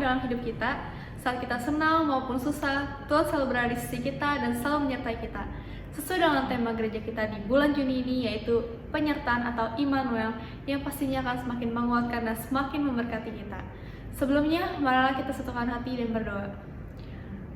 dalam hidup kita. Saat kita senang maupun susah, Tuhan selalu berada di sisi kita dan selalu menyertai kita. Sesuai dengan tema gereja kita di bulan Juni ini, yaitu penyertaan atau Immanuel, yang pastinya akan semakin menguatkan dan semakin memberkati kita. Sebelumnya, marilah kita satukan hati dan berdoa.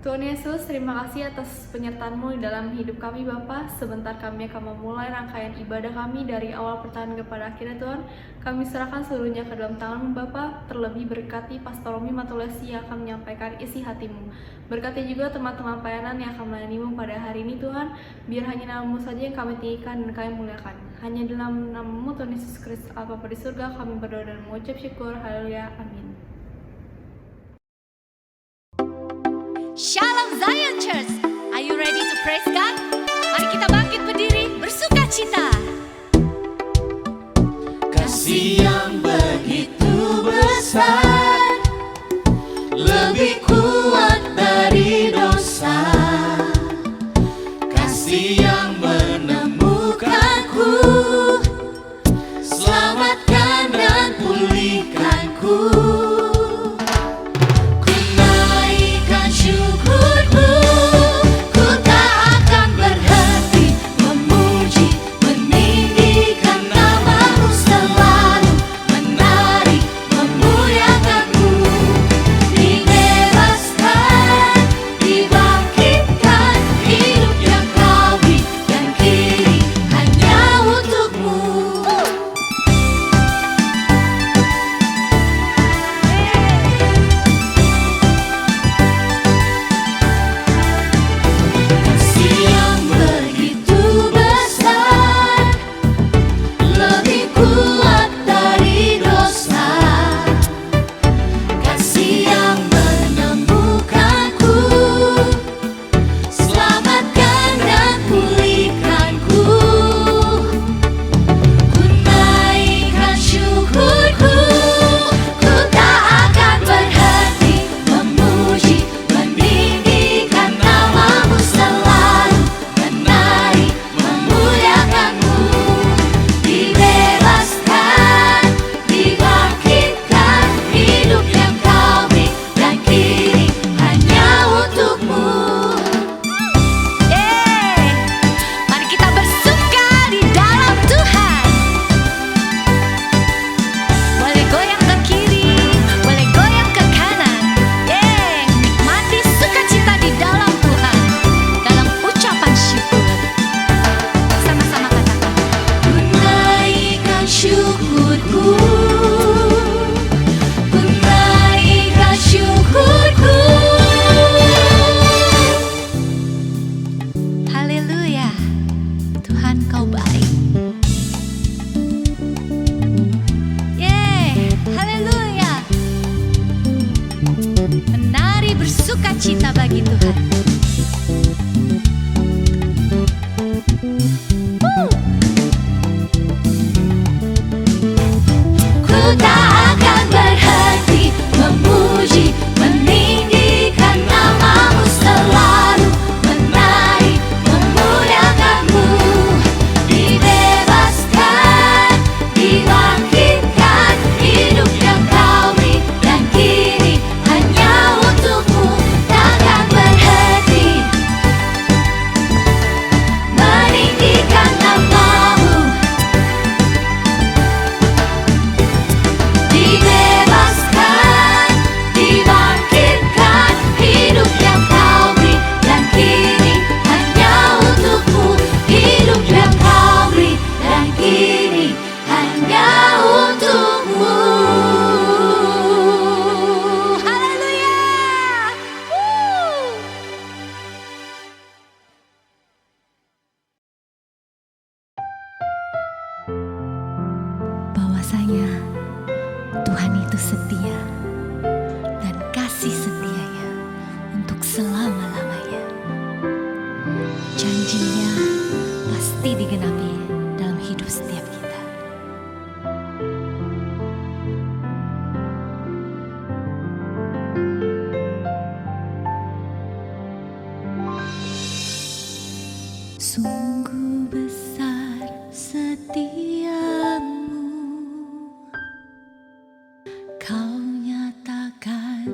Tuhan Yesus, terima kasih atas penyertaan-Mu di dalam hidup kami Bapa. Sebentar kami akan memulai rangkaian ibadah kami dari awal pertanyaan kepada akhirnya Tuhan. Kami serahkan seluruhnya ke dalam tangan-Mu Bapa. Terlebih berkati Pastor Romi Matulesi yang akan menyampaikan isi hati-Mu. Berkati juga teman-teman pelayanan yang akan melayani-Mu pada hari ini Tuhan. Biar hanya nama-Mu saja yang kami tinggikan dan kami muliakan. Hanya dalam nama-Mu Tuhan Yesus Kristus Allah Bapa di surga kami berdoa dan mengucap syukur. Haleluya. Amin. Shalom Zion Church, are you ready to praise God? Mari kita bangkit berdiri, bersuka cita. Kasih yang begitu besar, lebih kuat dari dosa. Kasih yang menemukanku, selamatkan dan pulihkanku. Cita bagi Tuhan. Ku tak akan berhenti memuji, meninggikan nama-Mu selalu, menari, memuliakan-Mu. Dibebaskan, dibangkitkan, hidup yang Kau beri dan kini hanya untuk-Mu. Takkan berhenti meninggikan nama-Mu. Dibebaskan, dibangkitkan, hidup yang Kau beri dan kini hanya untuk-Mu. Hidup yang Kau beri dan kini hanya untuk-Mu. Haleluya. Bahwasanya Tuhan itu setia dan kasih setianya untuk selama-lamanya. Janjinya pasti digenapi dalam hidup setiap kita. Sungguh besar setiamu, Kau nyatakan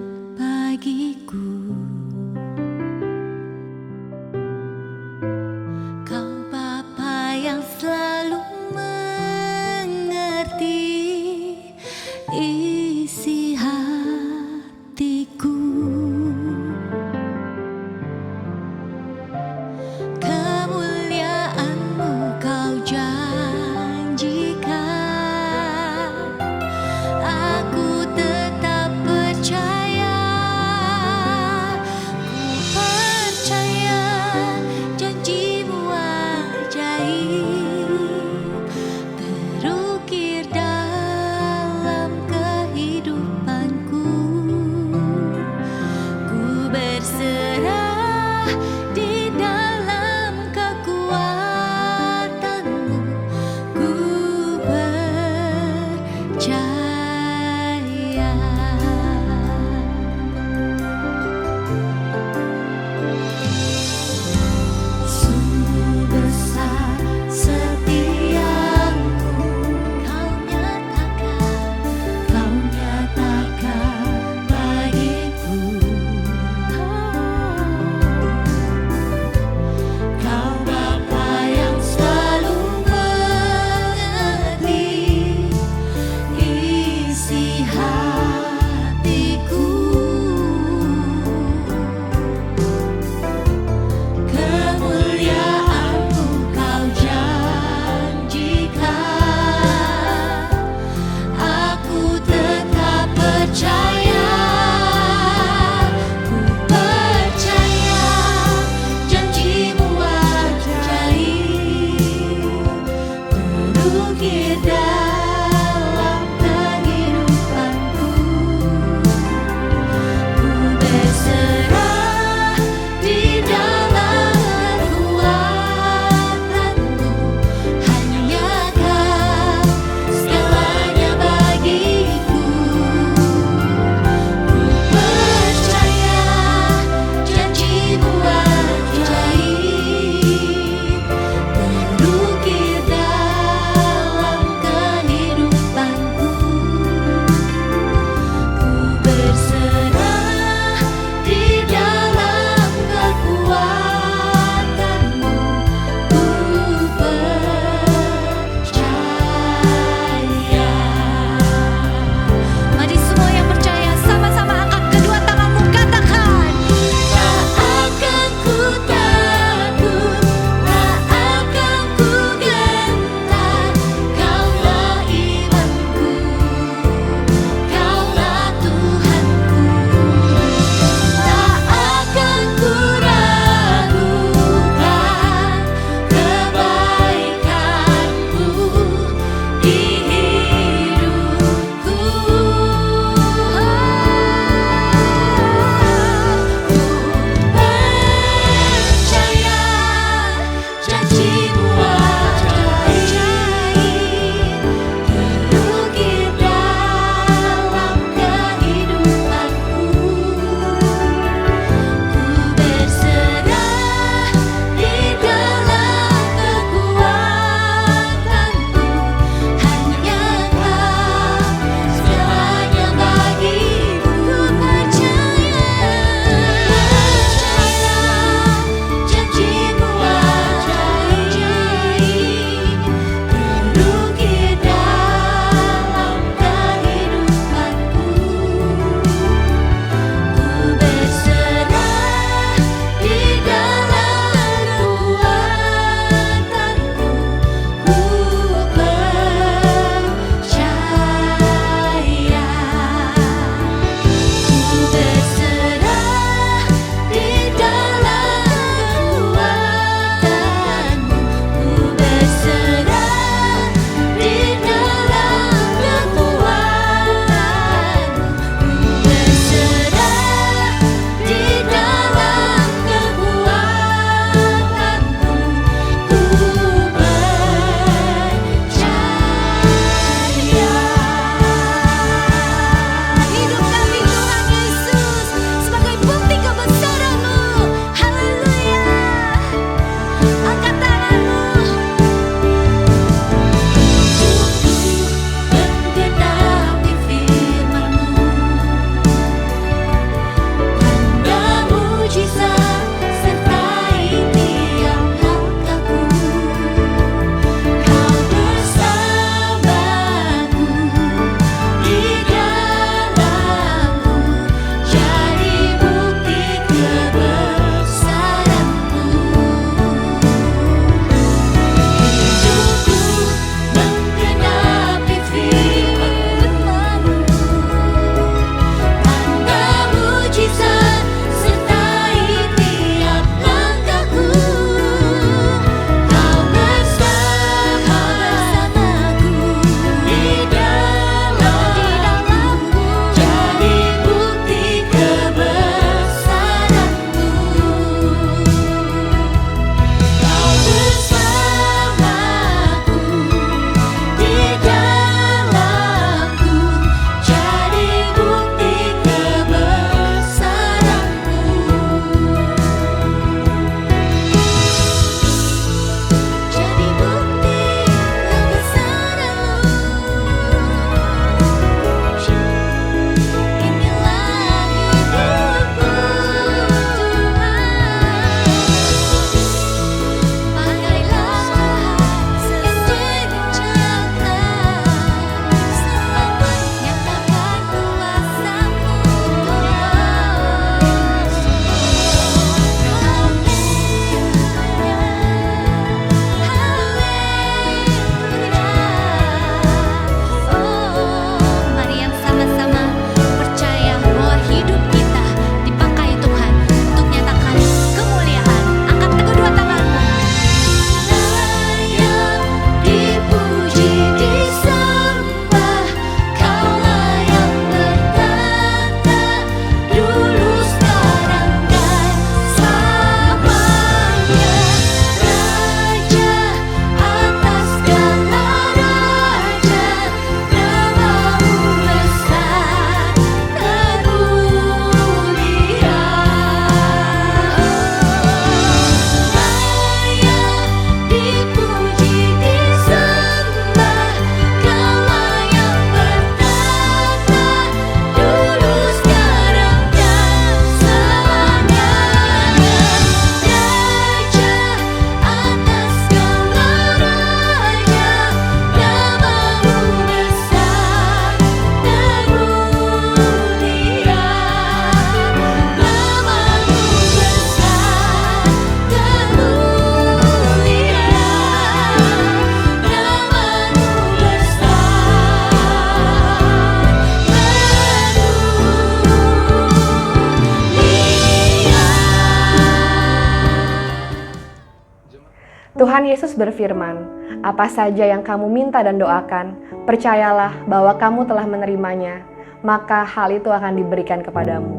Tuhan Yesus berfirman, "Apa saja yang kamu minta dan doakan, percayalah bahwa kamu telah menerimanya, maka hal itu akan diberikan kepadamu."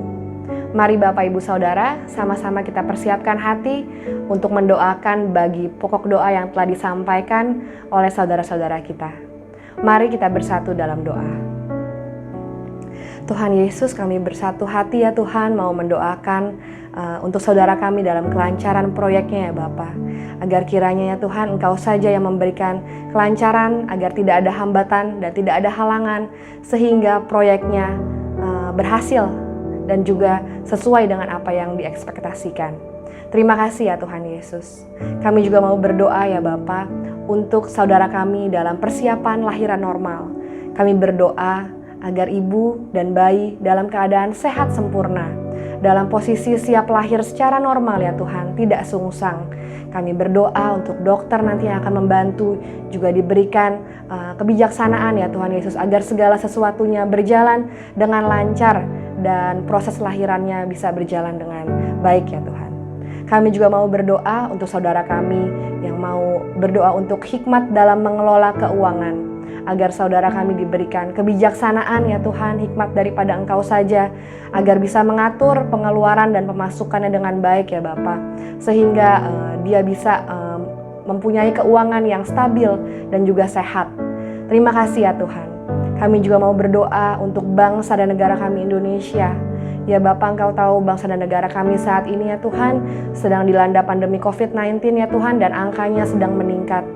Mari Bapak Ibu Saudara, sama-sama kita persiapkan hati untuk mendoakan bagi pokok doa yang telah disampaikan oleh saudara-saudara kita. Mari kita bersatu dalam doa. Tuhan Yesus, kami bersatu hati ya Tuhan, mau mendoakan untuk saudara kami dalam kelancaran proyeknya ya Bapa. Agar kiranya ya Tuhan, Engkau saja yang memberikan kelancaran, agar tidak ada hambatan dan tidak ada halangan, sehingga proyeknya berhasil dan juga sesuai dengan apa yang diekspektasikan. Terima kasih ya Tuhan Yesus. Kami juga mau berdoa ya Bapa untuk saudara kami dalam persiapan lahiran normal. Kami berdoa agar ibu dan bayi dalam keadaan sehat sempurna, dalam posisi siap lahir secara normal ya Tuhan, tidak sungsang. Kami berdoa untuk dokter nanti yang akan membantu juga diberikan kebijaksanaan ya Tuhan Yesus, agar segala sesuatunya berjalan dengan lancar dan proses lahirannya bisa berjalan dengan baik ya Tuhan. Kami juga mau berdoa untuk saudara kami yang mau berdoa untuk hikmat dalam mengelola keuangan, agar saudara kami diberikan kebijaksanaan ya Tuhan, hikmat daripada Engkau saja, agar bisa mengatur pengeluaran dan pemasukannya dengan baik ya Bapa, sehingga dia bisa mempunyai keuangan yang stabil dan juga sehat. Terima kasih ya Tuhan. Kami juga mau berdoa untuk bangsa dan negara kami Indonesia. Ya Bapa, Engkau tahu bangsa dan negara kami saat ini ya Tuhan sedang dilanda pandemi COVID-19 ya Tuhan, dan angkanya sedang meningkat.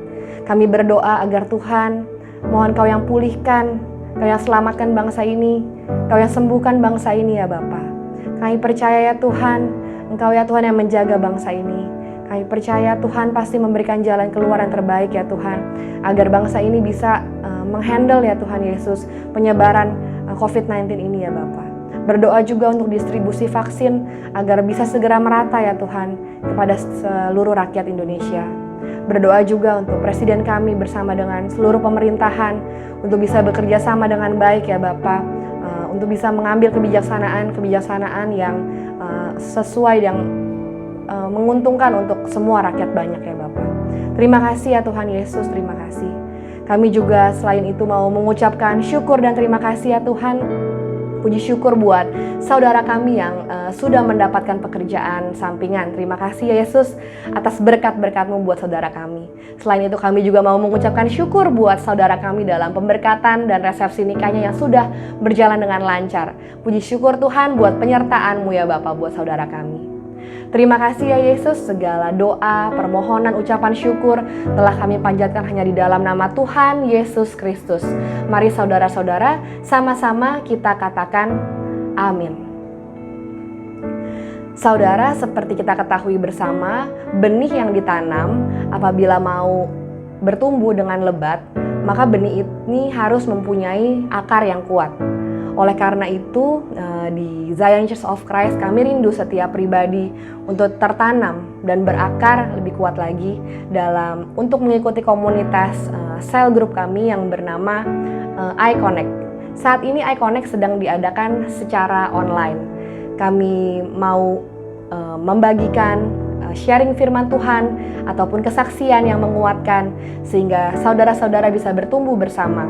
Kami berdoa agar Tuhan, mohon Kau yang pulihkan, Kau yang selamatkan bangsa ini, Kau yang sembuhkan bangsa ini ya Bapa. Kami percaya ya Tuhan, Engkau ya Tuhan yang menjaga bangsa ini. Kami percaya Tuhan pasti memberikan jalan keluar yang terbaik ya Tuhan, agar bangsa ini bisa menghandle ya Tuhan Yesus penyebaran COVID-19 ini ya Bapa. Berdoa juga untuk distribusi vaksin agar bisa segera merata ya Tuhan kepada seluruh rakyat Indonesia. Berdoa juga untuk Presiden kami bersama dengan seluruh pemerintahan untuk bisa bekerja sama dengan baik ya Bapa, untuk bisa mengambil kebijaksanaan yang sesuai, yang menguntungkan untuk semua rakyat banyak ya Bapa. Terima kasih ya Tuhan Yesus, terima kasih. Kami juga selain itu mau mengucapkan syukur dan terima kasih ya Tuhan. Puji syukur buat saudara kami yang sudah mendapatkan pekerjaan sampingan. Terima kasih ya Yesus atas berkat-berkat-Mu buat saudara kami. Selain itu kami juga mau mengucapkan syukur buat saudara kami dalam pemberkatan dan resepsi nikahnya yang sudah berjalan dengan lancar. Puji syukur Tuhan buat penyertaan-Mu ya Bapa buat saudara kami. Terima kasih ya Yesus, segala doa, permohonan, ucapan syukur telah kami panjatkan hanya di dalam nama Tuhan Yesus Kristus. Mari saudara-saudara, sama-sama kita katakan amin. Saudara, seperti kita ketahui bersama, benih yang ditanam apabila mau bertumbuh dengan lebat, maka benih ini harus mempunyai akar yang kuat. Oleh karena itu, di Zion Church of Christ kami rindu setiap pribadi untuk tertanam dan berakar lebih kuat lagi untuk mengikuti komunitas cell group kami yang bernama iConnect. Saat ini iConnect sedang diadakan secara online. Kami mau membagikan sharing firman Tuhan ataupun kesaksian yang menguatkan sehingga saudara-saudara bisa bertumbuh bersama,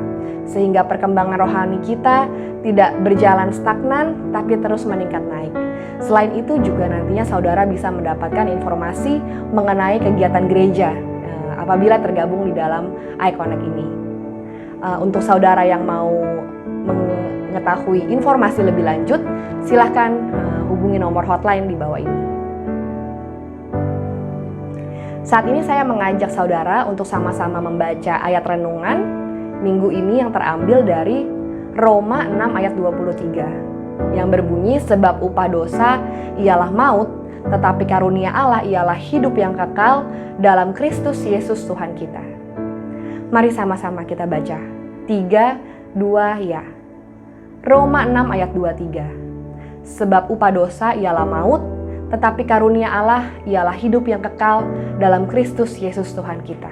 sehingga perkembangan rohani kita tidak berjalan stagnan tapi terus meningkat naik. Selain itu juga nantinya saudara bisa mendapatkan informasi mengenai kegiatan gereja apabila tergabung di dalam iConnect ini. Untuk saudara yang mau mengetahui informasi lebih lanjut, silahkan hubungi nomor hotline di bawah ini. Saat ini saya mengajak saudara untuk sama-sama membaca ayat renungan minggu ini yang terambil dari Roma 6 ayat 23 yang berbunyi, sebab upah dosa ialah maut, tetapi karunia Allah ialah hidup yang kekal dalam Kristus Yesus Tuhan kita. Mari sama-sama kita baca. 3, 2, ya. Roma 6 ayat 23. Sebab upah dosa ialah maut, tetapi karunia Allah ialah hidup yang kekal dalam Kristus Yesus Tuhan kita.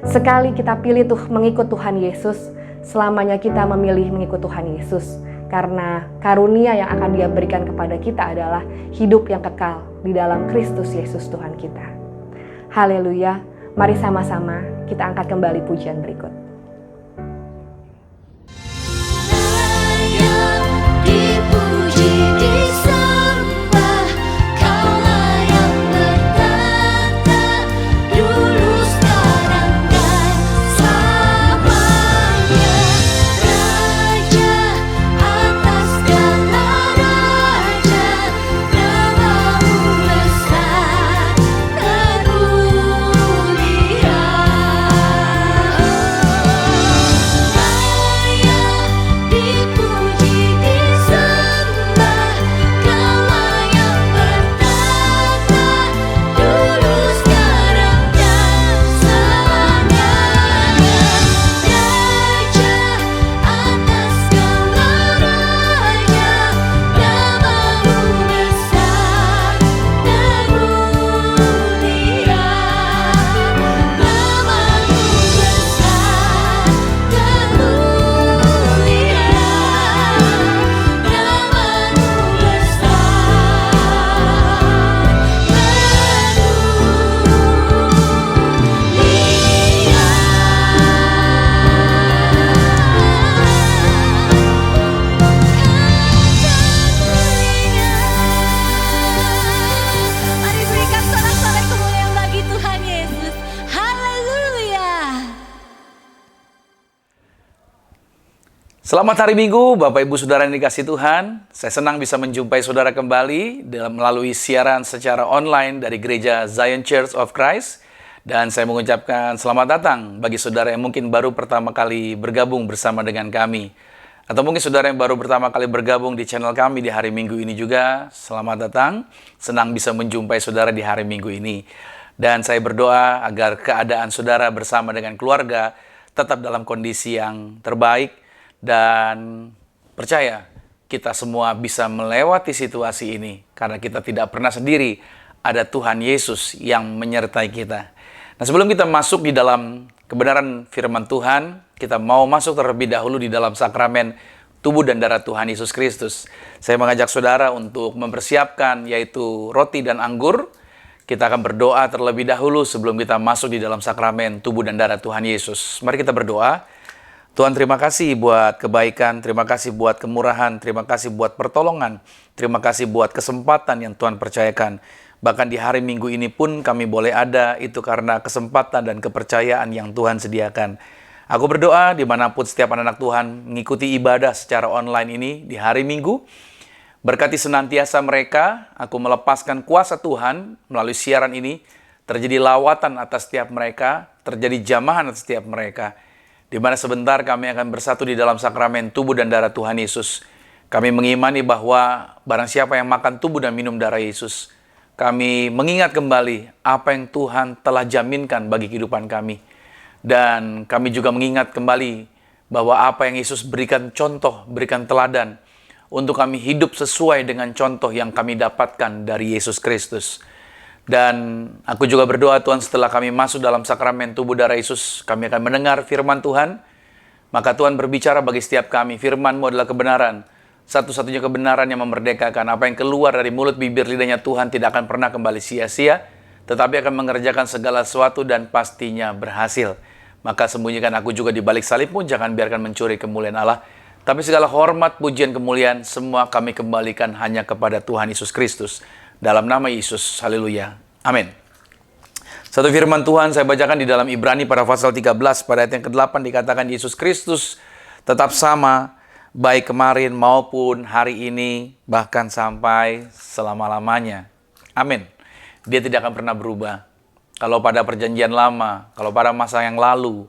Sekali kita pilih mengikut Tuhan Yesus, selamanya kita memilih mengikut Tuhan Yesus. Karena karunia yang akan Dia berikan kepada kita adalah hidup yang kekal di dalam Kristus Yesus Tuhan kita. Haleluya. Mari sama-sama kita angkat kembali pujian berikut. Dipuji, disembah, Kaulah yang bertata dulu, sekarang, dan selamanya. Raja atas segala raja, Namamu besar dan mulia. Layak dipuji, disembah, Kaulah yang bertata dulu, sekarang, dan selamanya. Raja atas segala raja, Namamu besar dan mulia. Namamu besar dan mulia. Namamu Mari berikan sorak-sorai kemuliaan bagi Tuhan Yesus. Haleluya. Selamat hari Minggu, Bapak Ibu Saudara yang dikasihi Tuhan. Saya senang bisa menjumpai saudara kembali melalui siaran secara online dari Gereja Zion Church of Christ. Dan saya mengucapkan selamat datang bagi saudara yang mungkin baru pertama kali bergabung bersama dengan kami. Atau mungkin saudara yang baru pertama kali bergabung di channel kami di hari Minggu ini juga, selamat datang. Senang bisa menjumpai saudara di hari Minggu ini. Dan saya berdoa agar keadaan saudara bersama dengan keluarga tetap dalam kondisi yang terbaik. Dan percaya kita semua bisa melewati situasi ini. Karena kita tidak pernah sendiri, ada Tuhan Yesus yang menyertai kita. Nah, sebelum kita masuk di dalam kebenaran firman Tuhan, kita mau masuk terlebih dahulu di dalam sakramen tubuh dan darah Tuhan Yesus Kristus. Saya mengajak saudara untuk mempersiapkan yaitu roti dan anggur. Kita akan berdoa terlebih dahulu sebelum kita masuk di dalam sakramen tubuh dan darah Tuhan Yesus. Mari kita berdoa. Tuhan, terima kasih buat kebaikan, terima kasih buat kemurahan, terima kasih buat pertolongan, terima kasih buat kesempatan yang Tuhan percayakan. Bahkan di hari Minggu ini pun kami boleh ada, itu karena kesempatan dan kepercayaan yang Tuhan sediakan. Aku berdoa dimanapun setiap anak Tuhan mengikuti ibadah secara online ini di hari Minggu. Berkati senantiasa mereka, aku melepaskan kuasa Tuhan melalui siaran ini. Terjadi lawatan atas setiap mereka, terjadi jamahan atas setiap mereka. Di mana sebentar kami akan bersatu di dalam sakramen tubuh dan darah Tuhan Yesus. Kami mengimani bahwa barang siapa yang makan tubuh dan minum darah Yesus, kami mengingat kembali apa yang Tuhan telah jaminkan bagi kehidupan kami. Dan kami juga mengingat kembali bahwa apa yang Yesus berikan contoh, berikan teladan, untuk kami hidup sesuai dengan contoh yang kami dapatkan dari Yesus Kristus. Dan aku juga berdoa Tuhan, setelah kami masuk dalam sakramen tubuh darah Yesus, kami akan mendengar firman Tuhan. Maka Tuhan berbicara bagi setiap kami, firman-Mu adalah kebenaran. Satu-satunya kebenaran yang memerdekakan. Apa yang keluar dari mulut bibir lidahnya Tuhan tidak akan pernah kembali sia-sia, tetapi akan mengerjakan segala sesuatu dan pastinya berhasil. Maka sembunyikan aku juga di balik salib-Mu, jangan biarkan mencuri kemuliaan Allah. Tapi segala hormat, pujian, kemuliaan, semua kami kembalikan hanya kepada Tuhan Yesus Kristus. Dalam nama Yesus, haleluya, amin. Satu firman Tuhan saya bacakan di dalam Ibrani pada pasal 13, pada ayat yang ke-8 dikatakan Yesus Kristus tetap sama, baik kemarin maupun hari ini, bahkan sampai selama-lamanya. Amin. Dia tidak akan pernah berubah. Kalau pada perjanjian lama, kalau pada masa yang lalu,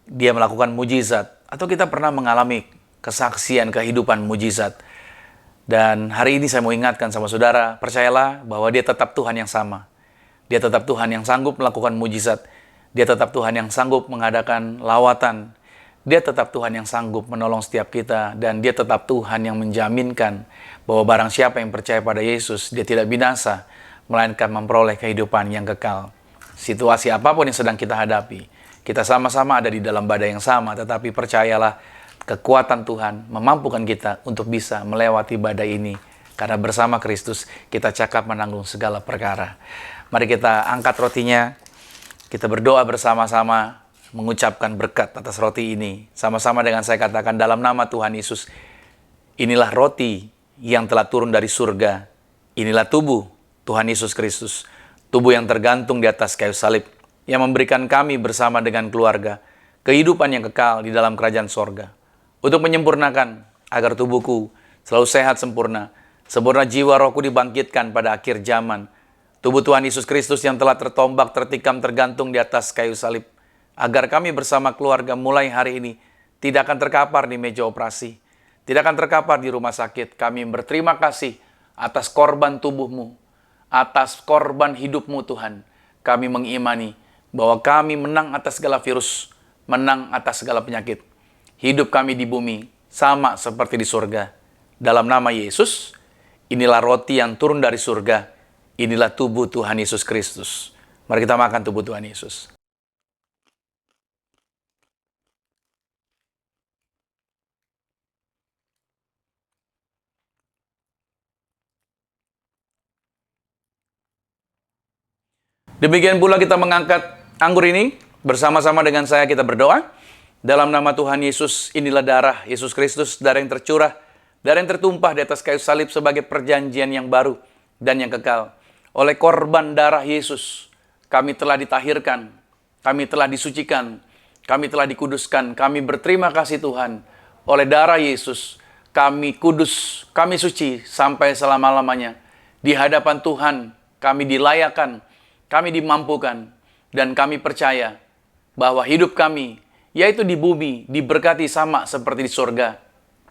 dia melakukan mujizat, atau kita pernah mengalami kesaksian kehidupan mujizat. Dan hari ini saya mau ingatkan sama saudara, percayalah bahwa dia tetap Tuhan yang sama. Dia tetap Tuhan yang sanggup melakukan mujizat. Dia tetap Tuhan yang sanggup mengadakan lawatan. Dia tetap Tuhan yang sanggup menolong setiap kita. Dan dia tetap Tuhan yang menjaminkan bahwa barang siapa yang percaya pada Yesus, dia tidak binasa, melainkan memperoleh kehidupan yang kekal. Situasi apapun yang sedang kita hadapi, kita sama-sama ada di dalam badai yang sama, tetapi percayalah, kekuatan Tuhan memampukan kita untuk bisa melewati badai ini. Karena bersama Kristus kita cakap menanggung segala perkara. Mari kita angkat rotinya, kita berdoa bersama-sama, mengucapkan berkat atas roti ini. Sama-sama dengan saya katakan dalam nama Tuhan Yesus, inilah roti yang telah turun dari surga. Inilah tubuh Tuhan Yesus Kristus, tubuh yang tergantung di atas kayu salib, yang memberikan kami bersama dengan keluarga kehidupan yang kekal di dalam kerajaan sorga. Untuk menyempurnakan agar tubuhku selalu sehat sempurna, sempurna jiwa rohku dibangkitkan pada akhir zaman. Tubuh Tuhan Yesus Kristus yang telah tertombak, tertikam, tergantung di atas kayu salib. Agar kami bersama keluarga mulai hari ini tidak akan terkapar di meja operasi, tidak akan terkapar di rumah sakit. Kami berterima kasih atas korban tubuh-Mu, atas korban hidup-Mu Tuhan. Kami mengimani bahwa kami menang atas segala virus, menang atas segala penyakit. Hidup kami di bumi sama seperti di surga. Dalam nama Yesus, inilah roti yang turun dari surga. Inilah tubuh Tuhan Yesus Kristus. Mari kita makan tubuh Tuhan Yesus. Demikian pula kita mengangkat anggur ini. Bersama-sama dengan saya kita berdoa. Dalam nama Tuhan Yesus, inilah darah Yesus Kristus, darah yang tercurah, darah yang tertumpah di atas kayu salib sebagai perjanjian yang baru dan yang kekal. Oleh korban darah Yesus, kami telah ditahirkan, kami telah disucikan, kami telah dikuduskan. Kami berterima kasih Tuhan. Oleh darah Yesus, kami kudus, kami suci sampai selama-lamanya. Di hadapan Tuhan, kami dilayakan, kami dimampukan, dan kami percaya bahwa hidup kami, yaitu di bumi, diberkati sama seperti di sorga.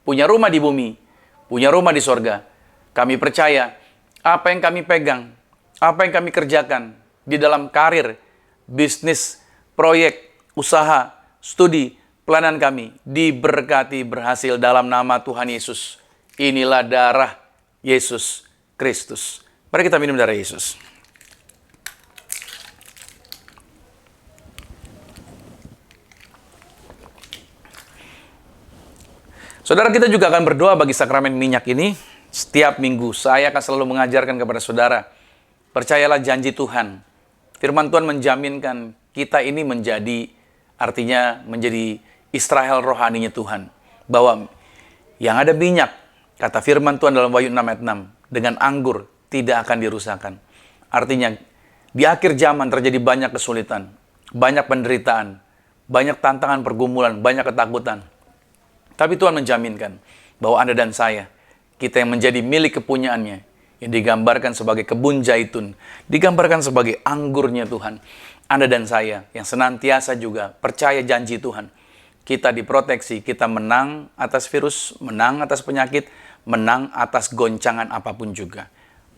Punya rumah di bumi, punya rumah di sorga. Kami percaya apa yang kami pegang, apa yang kami kerjakan di dalam karir, bisnis, proyek, usaha, studi, pelayanan kami diberkati berhasil dalam nama Tuhan Yesus. Inilah darah Yesus Kristus. Mari kita minum darah Yesus. Saudara, kita juga akan berdoa bagi sakramen minyak ini. Setiap minggu saya akan selalu mengajarkan kepada saudara, percayalah janji Tuhan. Firman Tuhan menjaminkan kita ini artinya menjadi Israel rohaninya Tuhan. Bahwa yang ada minyak, kata firman Tuhan dalam Wahyu 6 ayat 6, dengan anggur tidak akan dirusakkan. Artinya, di akhir zaman terjadi banyak kesulitan, banyak penderitaan, banyak tantangan pergumulan, banyak ketakutan. Tapi Tuhan menjaminkan bahwa Anda dan saya, kita yang menjadi milik kepunyaannya, yang digambarkan sebagai kebun zaitun, digambarkan sebagai anggurnya Tuhan. Anda dan saya yang senantiasa juga percaya janji Tuhan. Kita diproteksi, kita menang atas virus, menang atas penyakit, menang atas goncangan apapun juga.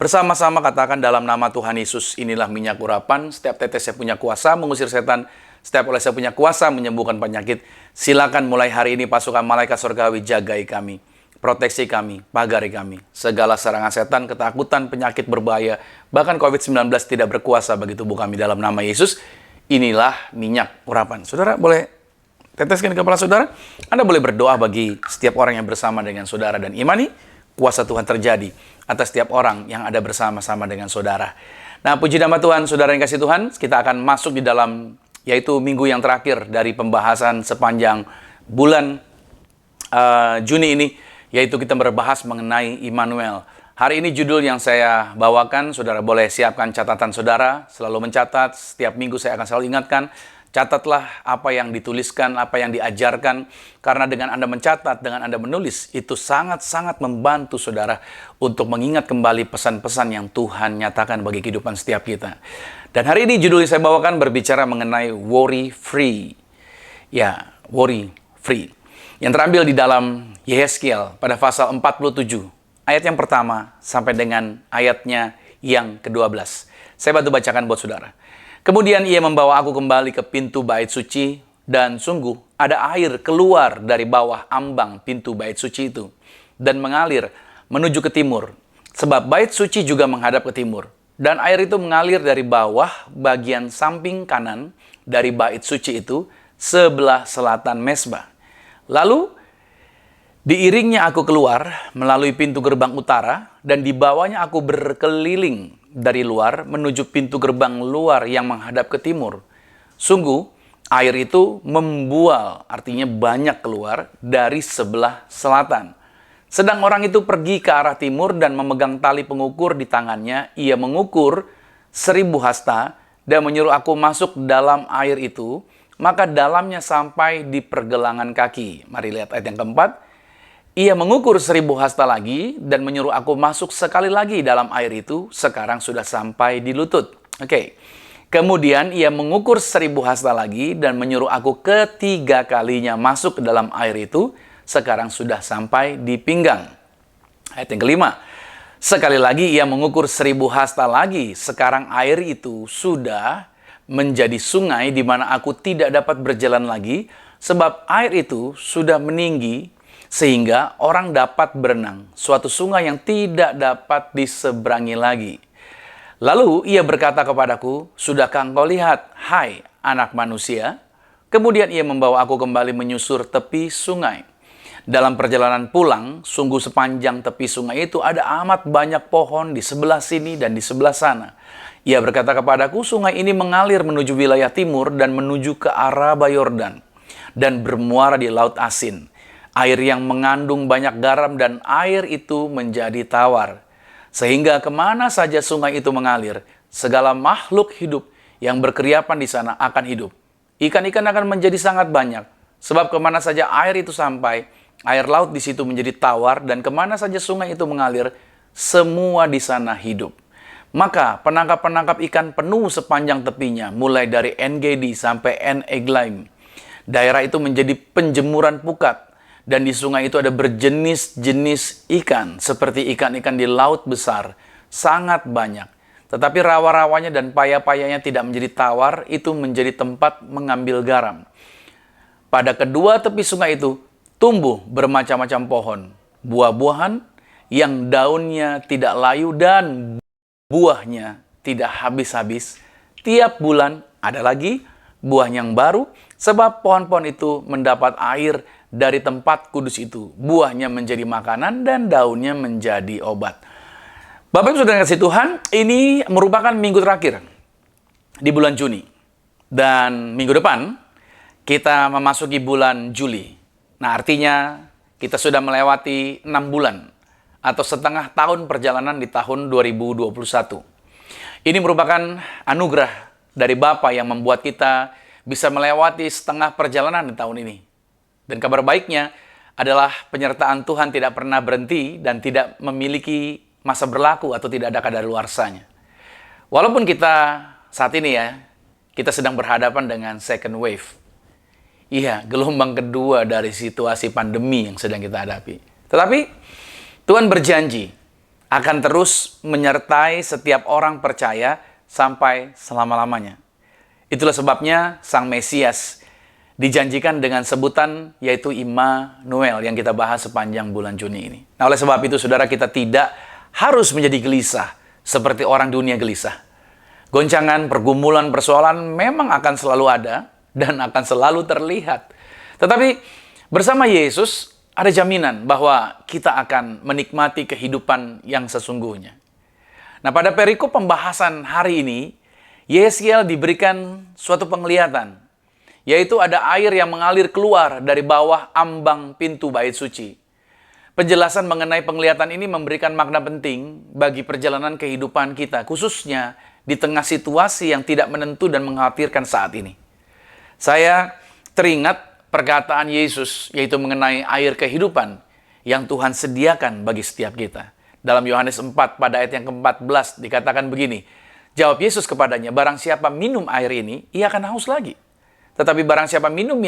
Bersama-sama katakan dalam nama Tuhan Yesus, inilah minyak urapan, setiap tetesnya punya kuasa mengusir setan, setiap olesnya punya kuasa menyembuhkan penyakit. Silakan mulai hari ini pasukan malaikat surgawi jagai kami, proteksi kami, pagari kami. Segala serangan setan, ketakutan, penyakit berbahaya, bahkan COVID-19 tidak berkuasa bagi tubuh kami dalam nama Yesus. Inilah minyak urapan. Saudara boleh teteskan di kepala saudara. Anda boleh berdoa bagi setiap orang yang bersama dengan saudara dan imani kuasa Tuhan terjadi atas setiap orang yang ada bersama-sama dengan saudara. Nah, puji nama Tuhan, saudara yang kasih Tuhan, kita akan masuk di dalam yaitu minggu yang terakhir dari pembahasan sepanjang bulan Juni ini, yaitu kita berbahas mengenai Immanuel. Hari ini judul yang saya bawakan, saudara boleh siapkan catatan saudara, selalu mencatat, setiap minggu saya akan selalu ingatkan, catatlah apa yang dituliskan, apa yang diajarkan, karena dengan Anda mencatat, dengan Anda menulis, itu sangat-sangat membantu saudara untuk mengingat kembali pesan-pesan yang Tuhan nyatakan bagi kehidupan setiap kita. Dan hari ini judul yang saya bawakan berbicara mengenai worry free. Ya, worry free. Yang terambil di dalam Yehezkiel pada pasal 47, ayat yang pertama sampai dengan ayatnya yang ke-12. Saya bantu bacakan buat saudara. Kemudian ia membawa aku kembali ke pintu bait suci, dan sungguh ada air keluar dari bawah ambang pintu bait suci itu, dan mengalir menuju ke timur, sebab bait suci juga menghadap ke timur. Dan air itu mengalir dari bawah bagian samping kanan dari bait suci itu, sebelah selatan mezbah. Lalu diiringnya aku keluar melalui pintu gerbang utara, dan dibawanya aku berkeliling dari luar menuju pintu gerbang luar yang menghadap ke timur. Sungguh, air itu membual, artinya banyak keluar dari sebelah selatan. Sedang orang itu pergi ke arah timur dan memegang tali pengukur di tangannya. Ia mengukur 1000 hasta dan menyuruh aku masuk dalam air itu, maka dalamnya sampai di pergelangan kaki. Mari lihat ayat yang keempat. Ia mengukur 1000 hasta lagi dan menyuruh aku masuk sekali lagi dalam air itu, sekarang sudah sampai di lutut. Oke. Kemudian ia mengukur 1000 hasta lagi dan menyuruh aku ketiga kalinya masuk ke dalam air itu, sekarang sudah sampai di pinggang. Ayat yang kelima. Sekali lagi ia mengukur 1000 hasta lagi, sekarang air itu sudah menjadi sungai di mana aku tidak dapat berjalan lagi, sebab air itu sudah meninggi sehingga orang dapat berenang, suatu sungai yang tidak dapat diseberangi lagi. Lalu ia berkata kepadaku, sudahkah engkau lihat, hai anak manusia? Kemudian ia membawa aku kembali menyusur tepi sungai. Dalam perjalanan pulang, sungguh sepanjang tepi sungai itu ada amat banyak pohon di sebelah sini dan di sebelah sana. Ia berkata kepadaku, sungai ini mengalir menuju wilayah timur dan menuju ke Araba Yordan dan bermuara di Laut Asin. Air yang mengandung banyak garam dan air itu menjadi tawar. Sehingga kemana saja sungai itu mengalir, segala makhluk hidup yang berkeriapan di sana akan hidup. Ikan-ikan akan menjadi sangat banyak, sebab kemana saja air itu sampai, air laut di situ menjadi tawar, dan kemana saja sungai itu mengalir, semua di sana hidup. Maka penangkap-penangkap ikan penuh sepanjang tepinya, mulai dari En-Gedi sampai En-Eglaim. Daerah itu menjadi penjemuran pukat, dan di sungai itu ada berjenis-jenis ikan, seperti ikan-ikan di laut besar, sangat banyak. Tetapi rawa-rawanya dan paya-payanya tidak menjadi tawar, itu menjadi tempat mengambil garam. Pada kedua tepi sungai itu, tumbuh bermacam-macam pohon, buah-buahan yang daunnya tidak layu dan buahnya tidak habis-habis. Tiap bulan ada lagi buah yang baru, sebab pohon-pohon itu mendapat air dari tempat kudus itu. Buahnya menjadi makanan dan daunnya menjadi obat. Bapak Ibu Saudara kasih Tuhan, ini merupakan minggu terakhir di bulan Juni. Dan minggu depan kita memasuki bulan Juli. Nah, artinya kita sudah melewati 6 bulan atau setengah tahun perjalanan di tahun 2021. Ini merupakan anugerah dari Bapa yang membuat kita bisa melewati setengah perjalanan di tahun ini. Dan kabar baiknya adalah penyertaan Tuhan tidak pernah berhenti dan tidak memiliki masa berlaku atau tidak ada kadaluarsanya. Walaupun kita saat ini kita sedang berhadapan dengan second wave. Iya, gelombang kedua dari situasi pandemi yang sedang kita hadapi. Tetapi Tuhan berjanji akan terus menyertai setiap orang percaya sampai selama-lamanya. Itulah sebabnya Sang Mesias dijanjikan dengan sebutan yaitu Immanuel yang kita bahas sepanjang bulan Juni ini. Nah, oleh sebab itu saudara, kita tidak harus menjadi gelisah seperti orang dunia gelisah. Goncangan, pergumulan, persoalan memang akan selalu ada dan akan selalu terlihat. Tetapi bersama Yesus ada jaminan bahwa kita akan menikmati kehidupan yang sesungguhnya. Nah, pada perikop pembahasan hari ini, Yeskiel diberikan suatu penglihatan, yaitu ada air yang mengalir keluar dari bawah ambang pintu bait suci. Penjelasan mengenai penglihatan ini memberikan makna penting bagi perjalanan kehidupan kita, khususnya di tengah situasi yang tidak menentu dan mengkhawatirkan saat ini. Saya teringat perkataan Yesus, yaitu mengenai air kehidupan yang Tuhan sediakan bagi setiap kita. Dalam Yohanes 4 pada ayat yang ke-14 dikatakan begini, jawab Yesus kepadanya, barang siapa minum air ini, ia akan haus lagi. Tetapi barang siapa minum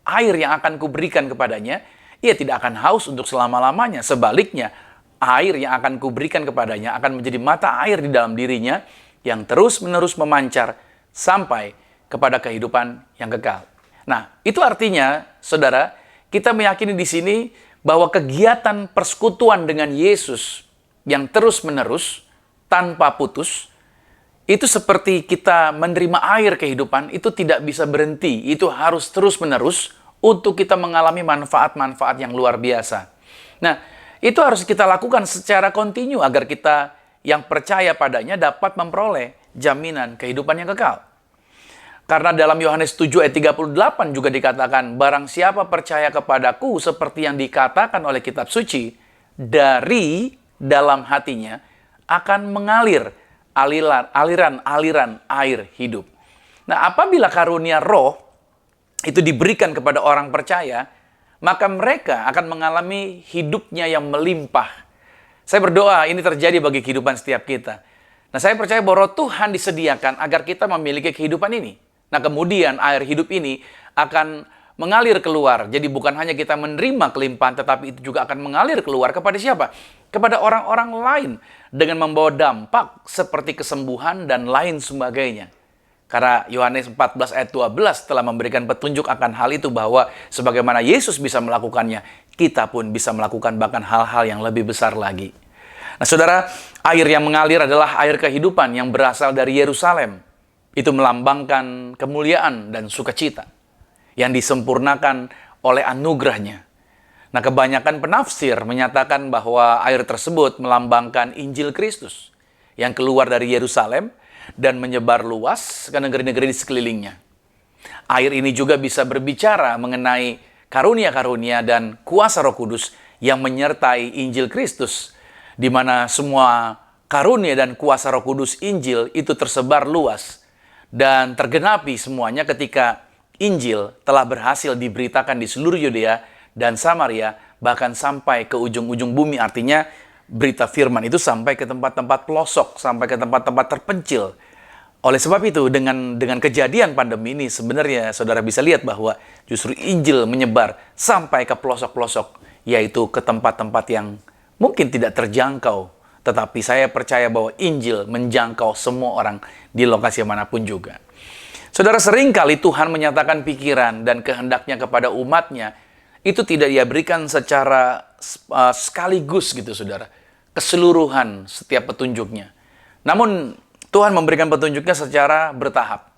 air yang akan kuberikan kepadanya, ia tidak akan haus untuk selama-lamanya. Sebaliknya, air yang akan kuberikan kepadanya akan menjadi mata air di dalam dirinya yang terus-menerus memancar sampai kepada kehidupan yang kekal. Nah, itu artinya, saudara, kita meyakini di sini bahwa kegiatan persekutuan dengan Yesus yang terus-menerus, tanpa putus, itu seperti kita menerima air kehidupan, itu tidak bisa berhenti. Itu harus terus-menerus untuk kita mengalami manfaat-manfaat yang luar biasa. Nah, itu harus kita lakukan secara kontinu agar kita yang percaya padanya dapat memperoleh jaminan kehidupan yang kekal. Karena dalam Yohanes 7 ayat 38 juga dikatakan, barang siapa percaya kepadaku seperti yang dikatakan oleh kitab suci, dari dalam hatinya akan mengalir aliran-aliran air hidup. Nah, apabila karunia roh itu diberikan kepada orang percaya, maka mereka akan mengalami hidupnya yang melimpah. Saya berdoa ini terjadi bagi kehidupan setiap kita. Nah, saya percaya bahwa roh Tuhan disediakan agar kita memiliki kehidupan ini. Nah, kemudian air hidup ini akan mengalir keluar. Jadi bukan hanya kita menerima kelimpahan, tetapi itu juga akan mengalir keluar kepada siapa? Kepada orang-orang lain dengan membawa dampak seperti kesembuhan dan lain sebagainya. Karena Yohanes 14 ayat 12 telah memberikan petunjuk akan hal itu, bahwa sebagaimana Yesus bisa melakukannya, kita pun bisa melakukan bahkan hal-hal yang lebih besar lagi. Nah, saudara, air yang mengalir adalah air kehidupan yang berasal dari Yerusalem. Itu melambangkan kemuliaan dan sukacita yang disempurnakan oleh anugerahnya. Nah, kebanyakan penafsir menyatakan bahwa air tersebut melambangkan Injil Kristus yang keluar dari Yerusalem dan menyebar luas ke negeri-negeri di sekelilingnya. Air ini juga bisa berbicara mengenai karunia-karunia dan kuasa Roh Kudus yang menyertai Injil Kristus, di mana semua karunia dan kuasa Roh Kudus Injil itu tersebar luas dan tergenapi semuanya ketika Injil telah berhasil diberitakan di seluruh Yudea dan Samaria, bahkan sampai ke ujung-ujung bumi. Artinya berita firman itu sampai ke tempat-tempat pelosok, sampai ke tempat-tempat terpencil. Oleh sebab itu, dengan kejadian pandemi ini, sebenarnya saudara bisa lihat bahwa justru Injil menyebar sampai ke pelosok-pelosok, yaitu ke tempat-tempat yang mungkin tidak terjangkau. Tetapi saya percaya bahwa Injil menjangkau semua orang di lokasi manapun juga. Saudara, seringkali Tuhan menyatakan pikiran dan kehendaknya kepada umatnya, itu tidak dia berikan secara sekaligus gitu, saudara. Keseluruhan setiap petunjuknya. Namun, Tuhan memberikan petunjuknya secara bertahap.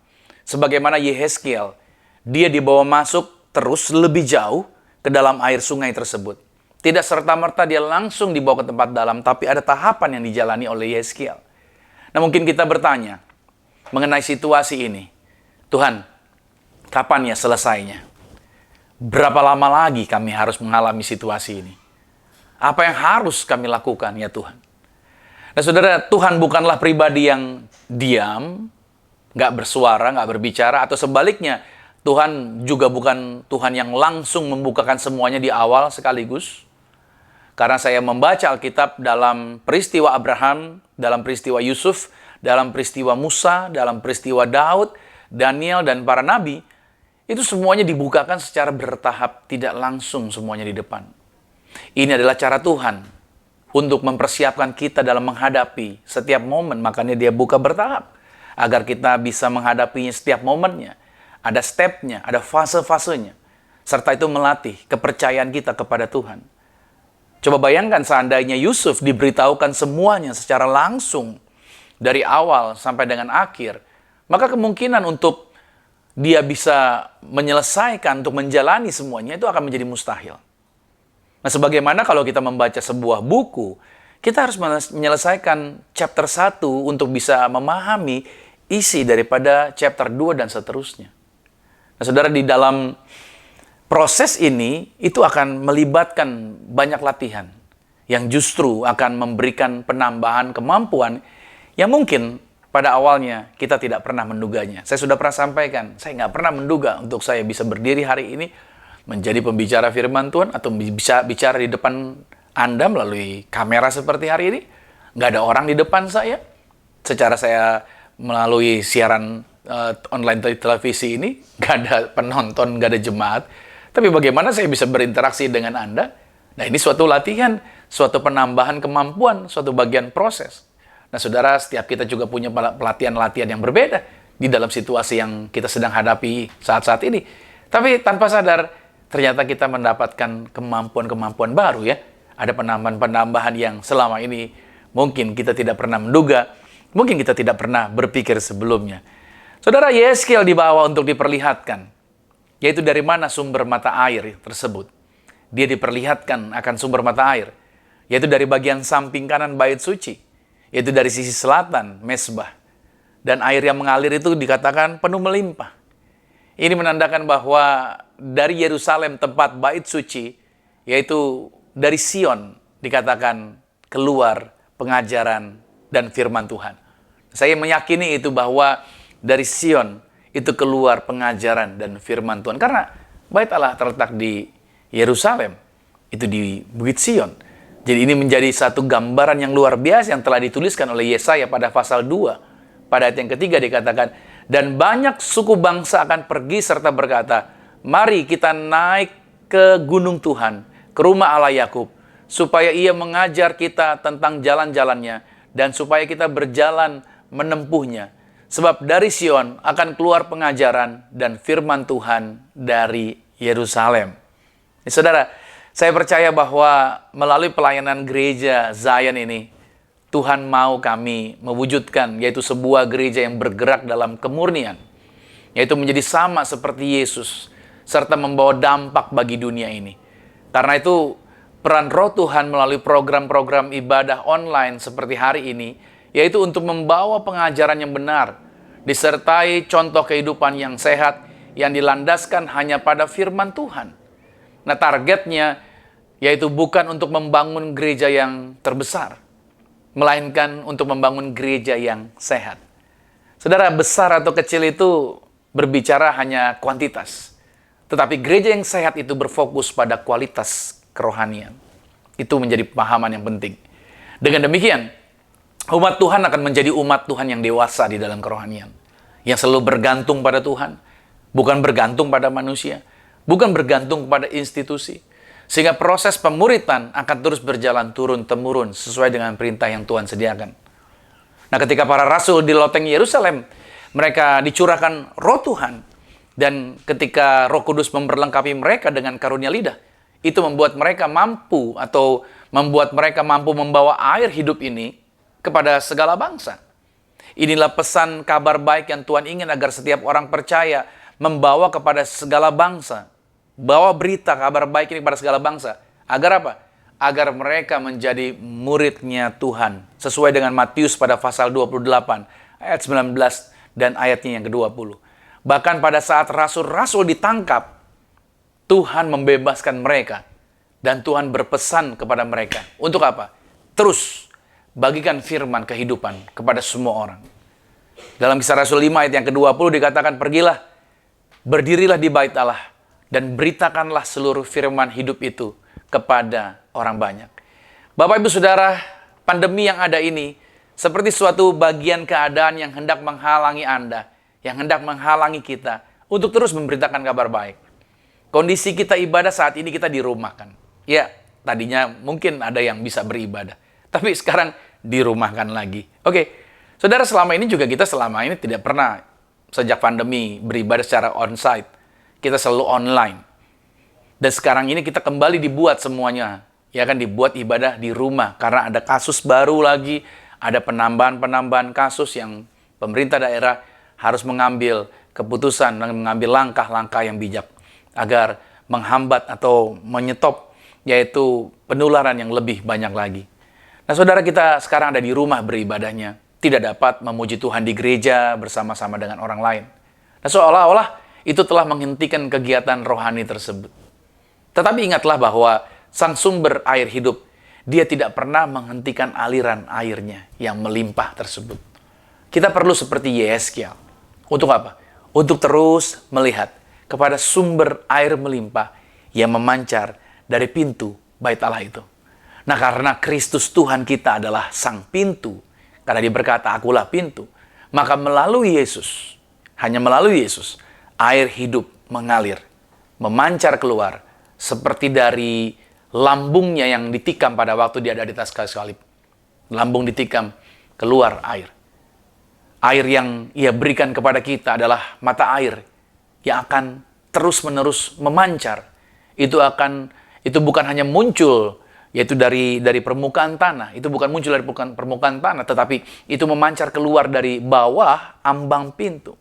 Sebagaimana Yehezkiel, dia dibawa masuk terus lebih jauh ke dalam air sungai tersebut. Tidak serta-merta dia langsung dibawa ke tempat dalam, tapi ada tahapan yang dijalani oleh Yehezkiel. Nah, mungkin kita bertanya mengenai situasi ini. Tuhan, kapan ya selesainya? Berapa lama lagi kami harus mengalami situasi ini? Apa yang harus kami lakukan ya Tuhan? Nah, saudara, Tuhan bukanlah pribadi yang diam, nggak bersuara, nggak berbicara, atau sebaliknya, Tuhan juga bukan Tuhan yang langsung membukakan semuanya di awal sekaligus. Karena saya membaca Alkitab dalam peristiwa Abraham, dalam peristiwa Yusuf, dalam peristiwa Musa, dalam peristiwa Daud, Daniel, dan para nabi, itu semuanya dibukakan secara bertahap, tidak langsung semuanya di depan. Ini adalah cara Tuhan untuk mempersiapkan kita dalam menghadapi setiap momen, makanya dia buka bertahap, agar kita bisa menghadapinya setiap momennya. Ada stepnya, ada fase-fasenya, serta itu melatih kepercayaan kita kepada Tuhan. Coba bayangkan seandainya Yusuf diberitahukan semuanya secara langsung dari awal sampai dengan akhir, maka kemungkinan untuk dia bisa menyelesaikan, untuk menjalani semuanya itu akan menjadi mustahil. Nah, sebagaimana kalau kita membaca sebuah buku, kita harus menyelesaikan chapter 1 untuk bisa memahami isi daripada chapter 2 dan seterusnya. Nah, saudara, di dalam proses ini itu akan melibatkan banyak latihan yang justru akan memberikan penambahan kemampuan yang mungkin pada awalnya kita tidak pernah menduganya. Saya sudah pernah sampaikan, saya nggak pernah menduga untuk saya bisa berdiri hari ini menjadi pembicara firman Tuhan atau bisa bicara di depan Anda melalui kamera seperti hari ini. Nggak ada orang di depan saya. Secara saya melalui siaran online televisi ini, nggak ada penonton, nggak ada jemaat. Tapi bagaimana saya bisa berinteraksi dengan Anda? Nah, ini suatu latihan, suatu penambahan kemampuan, suatu bagian proses. Nah, saudara, setiap kita juga punya pelatihan-latihan yang berbeda di dalam situasi yang kita sedang hadapi saat-saat ini. Tapi tanpa sadar, ternyata kita mendapatkan kemampuan-kemampuan baru ya. Ada penambahan-penambahan yang selama ini mungkin kita tidak pernah menduga, mungkin kita tidak pernah berpikir sebelumnya. Saudara, Yehezkiel dibawa untuk diperlihatkan, yaitu dari mana sumber mata air tersebut. Dia diperlihatkan akan sumber mata air, yaitu dari bagian samping kanan bait suci. yaitu dari sisi selatan, Mesbah. Dan air yang mengalir itu dikatakan penuh melimpah. Ini menandakan bahwa dari Yerusalem tempat bait suci, yaitu dari Sion, dikatakan keluar pengajaran dan firman Tuhan. Saya meyakini itu bahwa dari Sion itu keluar pengajaran dan firman Tuhan. Karena bait Allah terletak di Yerusalem, itu di Bukit Sion. Jadi ini menjadi satu gambaran yang luar biasa yang telah dituliskan oleh Yesaya pada pasal 2. Pada ayat yang ketiga dikatakan, dan banyak suku bangsa akan pergi serta berkata, mari kita naik ke gunung Tuhan, ke rumah Allah Yakub, supaya ia mengajar kita tentang jalan-jalannya, dan supaya kita berjalan menempuhnya. Sebab dari Sion akan keluar pengajaran dan firman Tuhan dari Yerusalem. Saudara, saya percaya bahwa melalui pelayanan gereja Zion ini, Tuhan mau kami mewujudkan yaitu sebuah gereja yang bergerak dalam kemurnian, yaitu menjadi sama seperti Yesus, serta membawa dampak bagi dunia ini. Karena itu, peran Roh Tuhan melalui program-program ibadah online seperti hari ini, yaitu untuk membawa pengajaran yang benar, disertai contoh kehidupan yang sehat, yang dilandaskan hanya pada firman Tuhan. Nah, targetnya yaitu bukan untuk membangun gereja yang terbesar, melainkan untuk membangun gereja yang sehat. Saudara, besar atau kecil itu berbicara hanya kuantitas. Tetapi gereja yang sehat itu berfokus pada kualitas kerohanian. Itu menjadi pemahaman yang penting. Dengan demikian, umat Tuhan akan menjadi umat Tuhan yang dewasa di dalam kerohanian. Yang selalu bergantung pada Tuhan. Bukan bergantung pada manusia. Bukan bergantung pada institusi. Sehingga proses pemuritan akan terus berjalan turun-temurun sesuai dengan perintah yang Tuhan sediakan. Nah, ketika para rasul di loteng Yerusalem, mereka dicurahkan Roh Tuhan. Dan ketika Roh Kudus memperlengkapi mereka dengan karunia lidah, itu membuat mereka mampu membawa air hidup ini kepada segala bangsa. Inilah pesan kabar baik yang Tuhan ingin agar setiap orang percaya membawa kepada segala bangsa. Bawa berita kabar baik ini kepada segala bangsa. Agar apa? Agar mereka menjadi muridnya Tuhan. Sesuai dengan Matius pada pasal 28, ayat 19 dan ayatnya yang ke-20. Bahkan pada saat rasul-rasul ditangkap, Tuhan membebaskan mereka. Dan Tuhan berpesan kepada mereka. Untuk apa? Terus bagikan firman kehidupan kepada semua orang. Dalam Kisah Rasul 5 ayat yang ke-20 dikatakan, pergilah, berdirilah di bait Allah, dan beritakanlah seluruh firman hidup itu kepada orang banyak. Bapak, Ibu, Saudara, pandemi yang ada ini seperti suatu bagian keadaan yang hendak menghalangi Anda, yang hendak menghalangi kita untuk terus memberitakan kabar baik. Kondisi kita ibadah saat ini kita dirumahkan. Ya, tadinya mungkin ada yang bisa beribadah, tapi sekarang dirumahkan lagi. Oke, Saudara, selama ini juga kita tidak pernah sejak pandemi beribadah secara onsite. Kita selalu online. Dan sekarang ini kita kembali dibuat semuanya. Ya kan, dibuat ibadah di rumah. Karena ada kasus baru lagi. Ada penambahan kasus yang pemerintah daerah harus mengambil keputusan, mengambil langkah-langkah yang bijak. Agar menghambat atau menyetop, yaitu penularan yang lebih banyak lagi. Nah, saudara, kita sekarang ada di rumah beribadahnya. Tidak dapat memuji Tuhan di gereja bersama-sama dengan orang lain. Nah, seolah-olah itu telah menghentikan kegiatan rohani tersebut. Tetapi ingatlah bahwa Sang Sumber air hidup, Dia tidak pernah menghentikan aliran airnya yang melimpah tersebut. Kita perlu seperti Yesaya. Untuk apa? Untuk terus melihat kepada sumber air melimpah yang memancar dari pintu bait Allah itu. Nah, karena Kristus Tuhan kita adalah sang pintu, karena Dia berkata, akulah pintu, maka melalui Yesus, hanya melalui Yesus, air hidup mengalir, memancar keluar, seperti dari lambungnya yang ditikam pada waktu Dia ada di atas kayu salib. Lambung ditikam, keluar air. Air yang Ia berikan kepada kita adalah mata air yang akan terus-menerus memancar. Itu bukan hanya muncul, yaitu dari permukaan tanah. Itu bukan muncul dari permukaan tanah, tetapi itu memancar keluar dari bawah ambang pintu.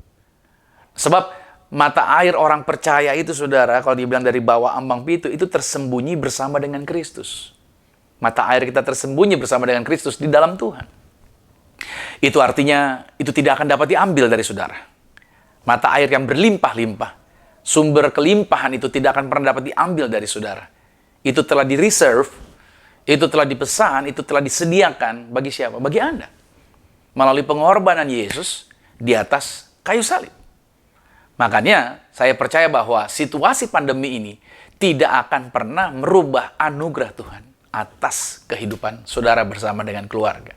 Sebab mata air orang percaya itu, saudara, kalau dibilang dari bawah ambang pintu, itu tersembunyi bersama dengan Kristus. Mata air kita tersembunyi bersama dengan Kristus di dalam Tuhan. Itu artinya itu tidak akan dapat diambil dari saudara. Mata air yang berlimpah-limpah, sumber kelimpahan itu tidak akan pernah dapat diambil dari saudara. Itu telah di-reserve, itu telah dipesan, itu telah disediakan bagi siapa? Bagi Anda. Melalui pengorbanan Yesus di atas kayu salib. Makanya saya percaya bahwa situasi pandemi ini tidak akan pernah merubah anugerah Tuhan atas kehidupan saudara bersama dengan keluarga.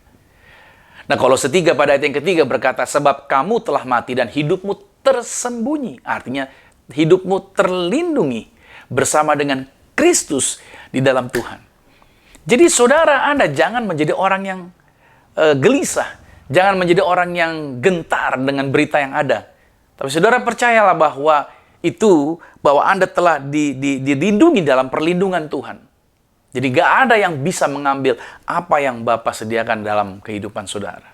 Nah, Kolose 3 pada ayat yang ketiga berkata, sebab kamu telah mati dan hidupmu tersembunyi. Artinya hidupmu terlindungi bersama dengan Kristus di dalam Tuhan. Jadi saudara, Anda jangan menjadi orang yang gelisah. Jangan menjadi orang yang gentar dengan berita yang ada. Tapi saudara percayalah bahwa Anda telah dilindungi dalam perlindungan Tuhan. Jadi gak ada yang bisa mengambil apa yang Bapa sediakan dalam kehidupan saudara.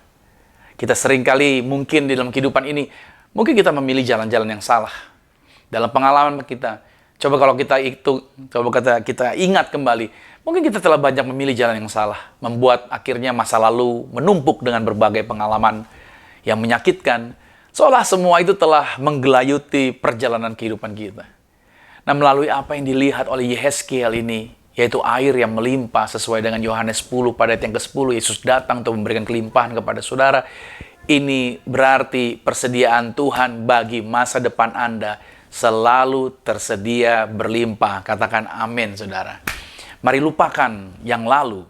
Kita seringkali mungkin di dalam kehidupan ini, mungkin kita memilih jalan-jalan yang salah. Dalam pengalaman kita, coba kita ingat kembali, mungkin kita telah banyak memilih jalan yang salah, membuat akhirnya masa lalu menumpuk dengan berbagai pengalaman yang menyakitkan, seolah semua itu telah menggelayuti perjalanan kehidupan kita. Nah, melalui apa yang dilihat oleh Yehezkiel ini, yaitu air yang melimpah sesuai dengan Yohanes 10 pada ayat yang ke-10, Yesus datang untuk memberikan kelimpahan kepada saudara. Ini berarti persediaan Tuhan bagi masa depan Anda selalu tersedia berlimpah. Katakan amin, saudara. Mari lupakan yang lalu,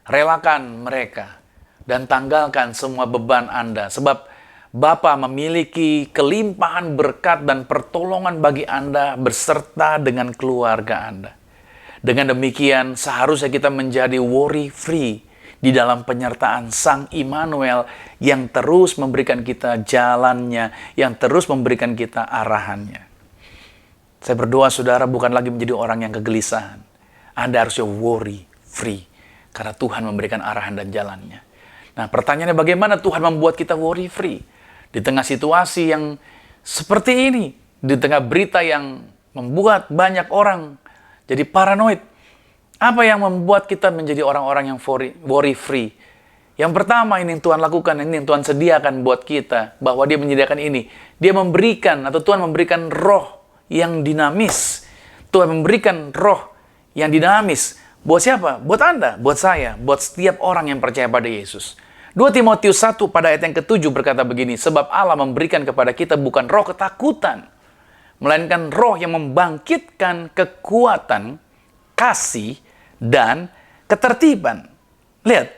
relakan mereka, dan tanggalkan semua beban Anda. Sebab Bapa memiliki kelimpahan berkat dan pertolongan bagi Anda beserta dengan keluarga Anda. Dengan demikian, seharusnya kita menjadi worry-free di dalam penyertaan Sang Immanuel yang terus memberikan kita jalannya, yang terus memberikan kita arahannya. Saya berdoa saudara bukan lagi menjadi orang yang kegelisahan. Anda harusnya worry-free karena Tuhan memberikan arahan dan jalannya. Nah, pertanyaannya bagaimana Tuhan membuat kita worry-free? Di tengah situasi yang seperti ini, di tengah berita yang membuat banyak orang jadi paranoid. Apa yang membuat kita menjadi orang-orang yang worry-free? Yang pertama ini yang Tuhan lakukan, ini yang Tuhan sediakan buat kita, bahwa Dia menyediakan ini. Dia memberikan, atau Tuhan memberikan roh yang dinamis. Tuhan memberikan roh yang dinamis. Buat siapa? Buat Anda, buat saya, buat setiap orang yang percaya pada Yesus. 2 Timotius 1 pada ayat yang ke-7 berkata begini, sebab Allah memberikan kepada kita bukan roh ketakutan, melainkan roh yang membangkitkan kekuatan, kasih, dan ketertiban. Lihat,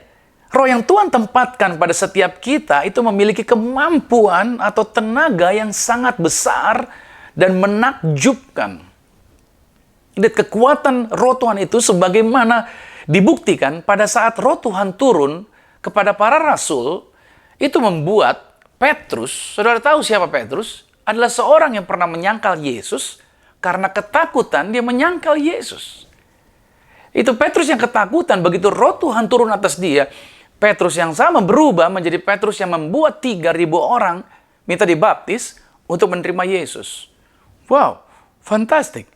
roh yang Tuhan tempatkan pada setiap kita itu memiliki kemampuan atau tenaga yang sangat besar dan menakjubkan. Lihat, kekuatan roh Tuhan itu sebagaimana dibuktikan pada saat roh Tuhan turun kepada para rasul, itu membuat Petrus, saudara tahu siapa Petrus? Adalah seorang yang pernah menyangkal Yesus, karena ketakutan dia menyangkal Yesus. Itu Petrus yang ketakutan, begitu roh Tuhan turun atas dia, Petrus yang sama berubah menjadi Petrus yang membuat 3.000 orang minta dibaptis untuk menerima Yesus. Wow, fantastik.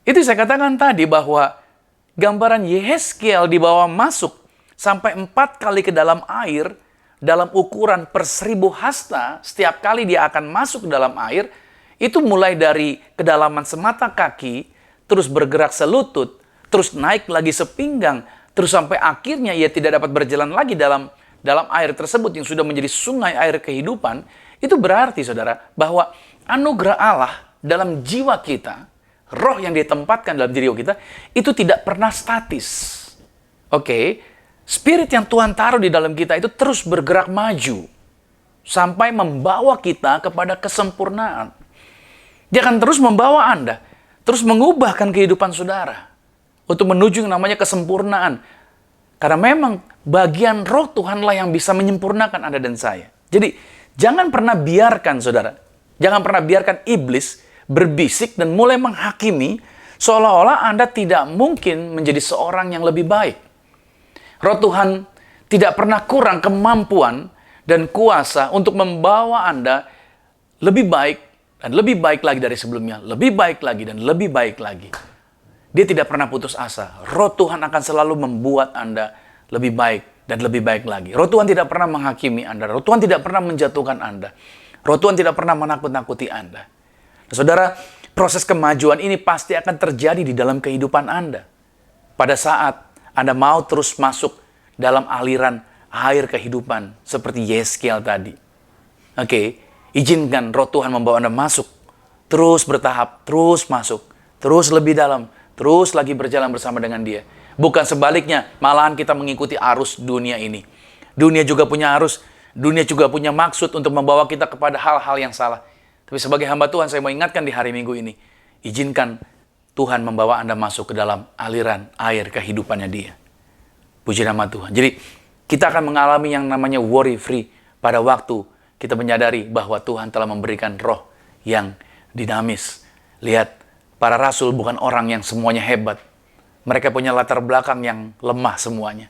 Itu saya katakan tadi bahwa gambaran Yehezkiel dibawa masuk sampai 4 kali ke dalam air, dalam ukuran per 1000 hasta, setiap kali dia akan masuk ke dalam air, itu mulai dari kedalaman semata kaki, terus bergerak selutut, terus naik lagi sepinggang, terus sampai akhirnya ia tidak dapat berjalan lagi dalam air tersebut yang sudah menjadi sungai air kehidupan. Itu berarti, saudara, bahwa anugerah Allah dalam jiwa kita, roh yang ditempatkan dalam diri kita, itu tidak pernah statis. Oke? Spirit yang Tuhan taruh di dalam kita itu terus bergerak maju sampai membawa kita kepada kesempurnaan. Dia akan terus membawa Anda, terus mengubahkan kehidupan saudara untuk menuju yang namanya kesempurnaan. Karena memang bagian roh Tuhanlah yang bisa menyempurnakan Anda dan saya. Jadi jangan pernah biarkan saudara, jangan pernah biarkan iblis berbisik dan mulai menghakimi seolah-olah Anda tidak mungkin menjadi seorang yang lebih baik. Roh Tuhan tidak pernah kurang kemampuan dan kuasa untuk membawa Anda lebih baik dan lebih baik lagi dari sebelumnya, lebih baik lagi dan lebih baik lagi. Dia tidak pernah putus asa. Roh Tuhan akan selalu membuat Anda lebih baik dan lebih baik lagi. Roh Tuhan tidak pernah menghakimi Anda. Roh Tuhan tidak pernah menjatuhkan Anda. Roh Tuhan tidak pernah menakut-nakuti Anda. Nah, saudara, proses kemajuan ini pasti akan terjadi di dalam kehidupan Anda. Pada saat Anda mau terus masuk dalam aliran air kehidupan seperti Yeskiel tadi. Oke, izinkan Roh Tuhan membawa Anda masuk. Terus bertahap, terus masuk. Terus lebih dalam, terus lagi berjalan bersama dengan Dia. Bukan sebaliknya, malahan kita mengikuti arus dunia ini. Dunia juga punya arus, dunia juga punya maksud untuk membawa kita kepada hal-hal yang salah. Tapi sebagai hamba Tuhan, saya mau ingatkan di hari Minggu ini, izinkan Tuhan membawa Anda masuk ke dalam aliran air kehidupannya Dia. Puji nama Tuhan. Jadi, kita akan mengalami yang namanya worry free pada waktu kita menyadari bahwa Tuhan telah memberikan roh yang dinamis. Lihat, para rasul bukan orang yang semuanya hebat. Mereka punya latar belakang yang lemah semuanya.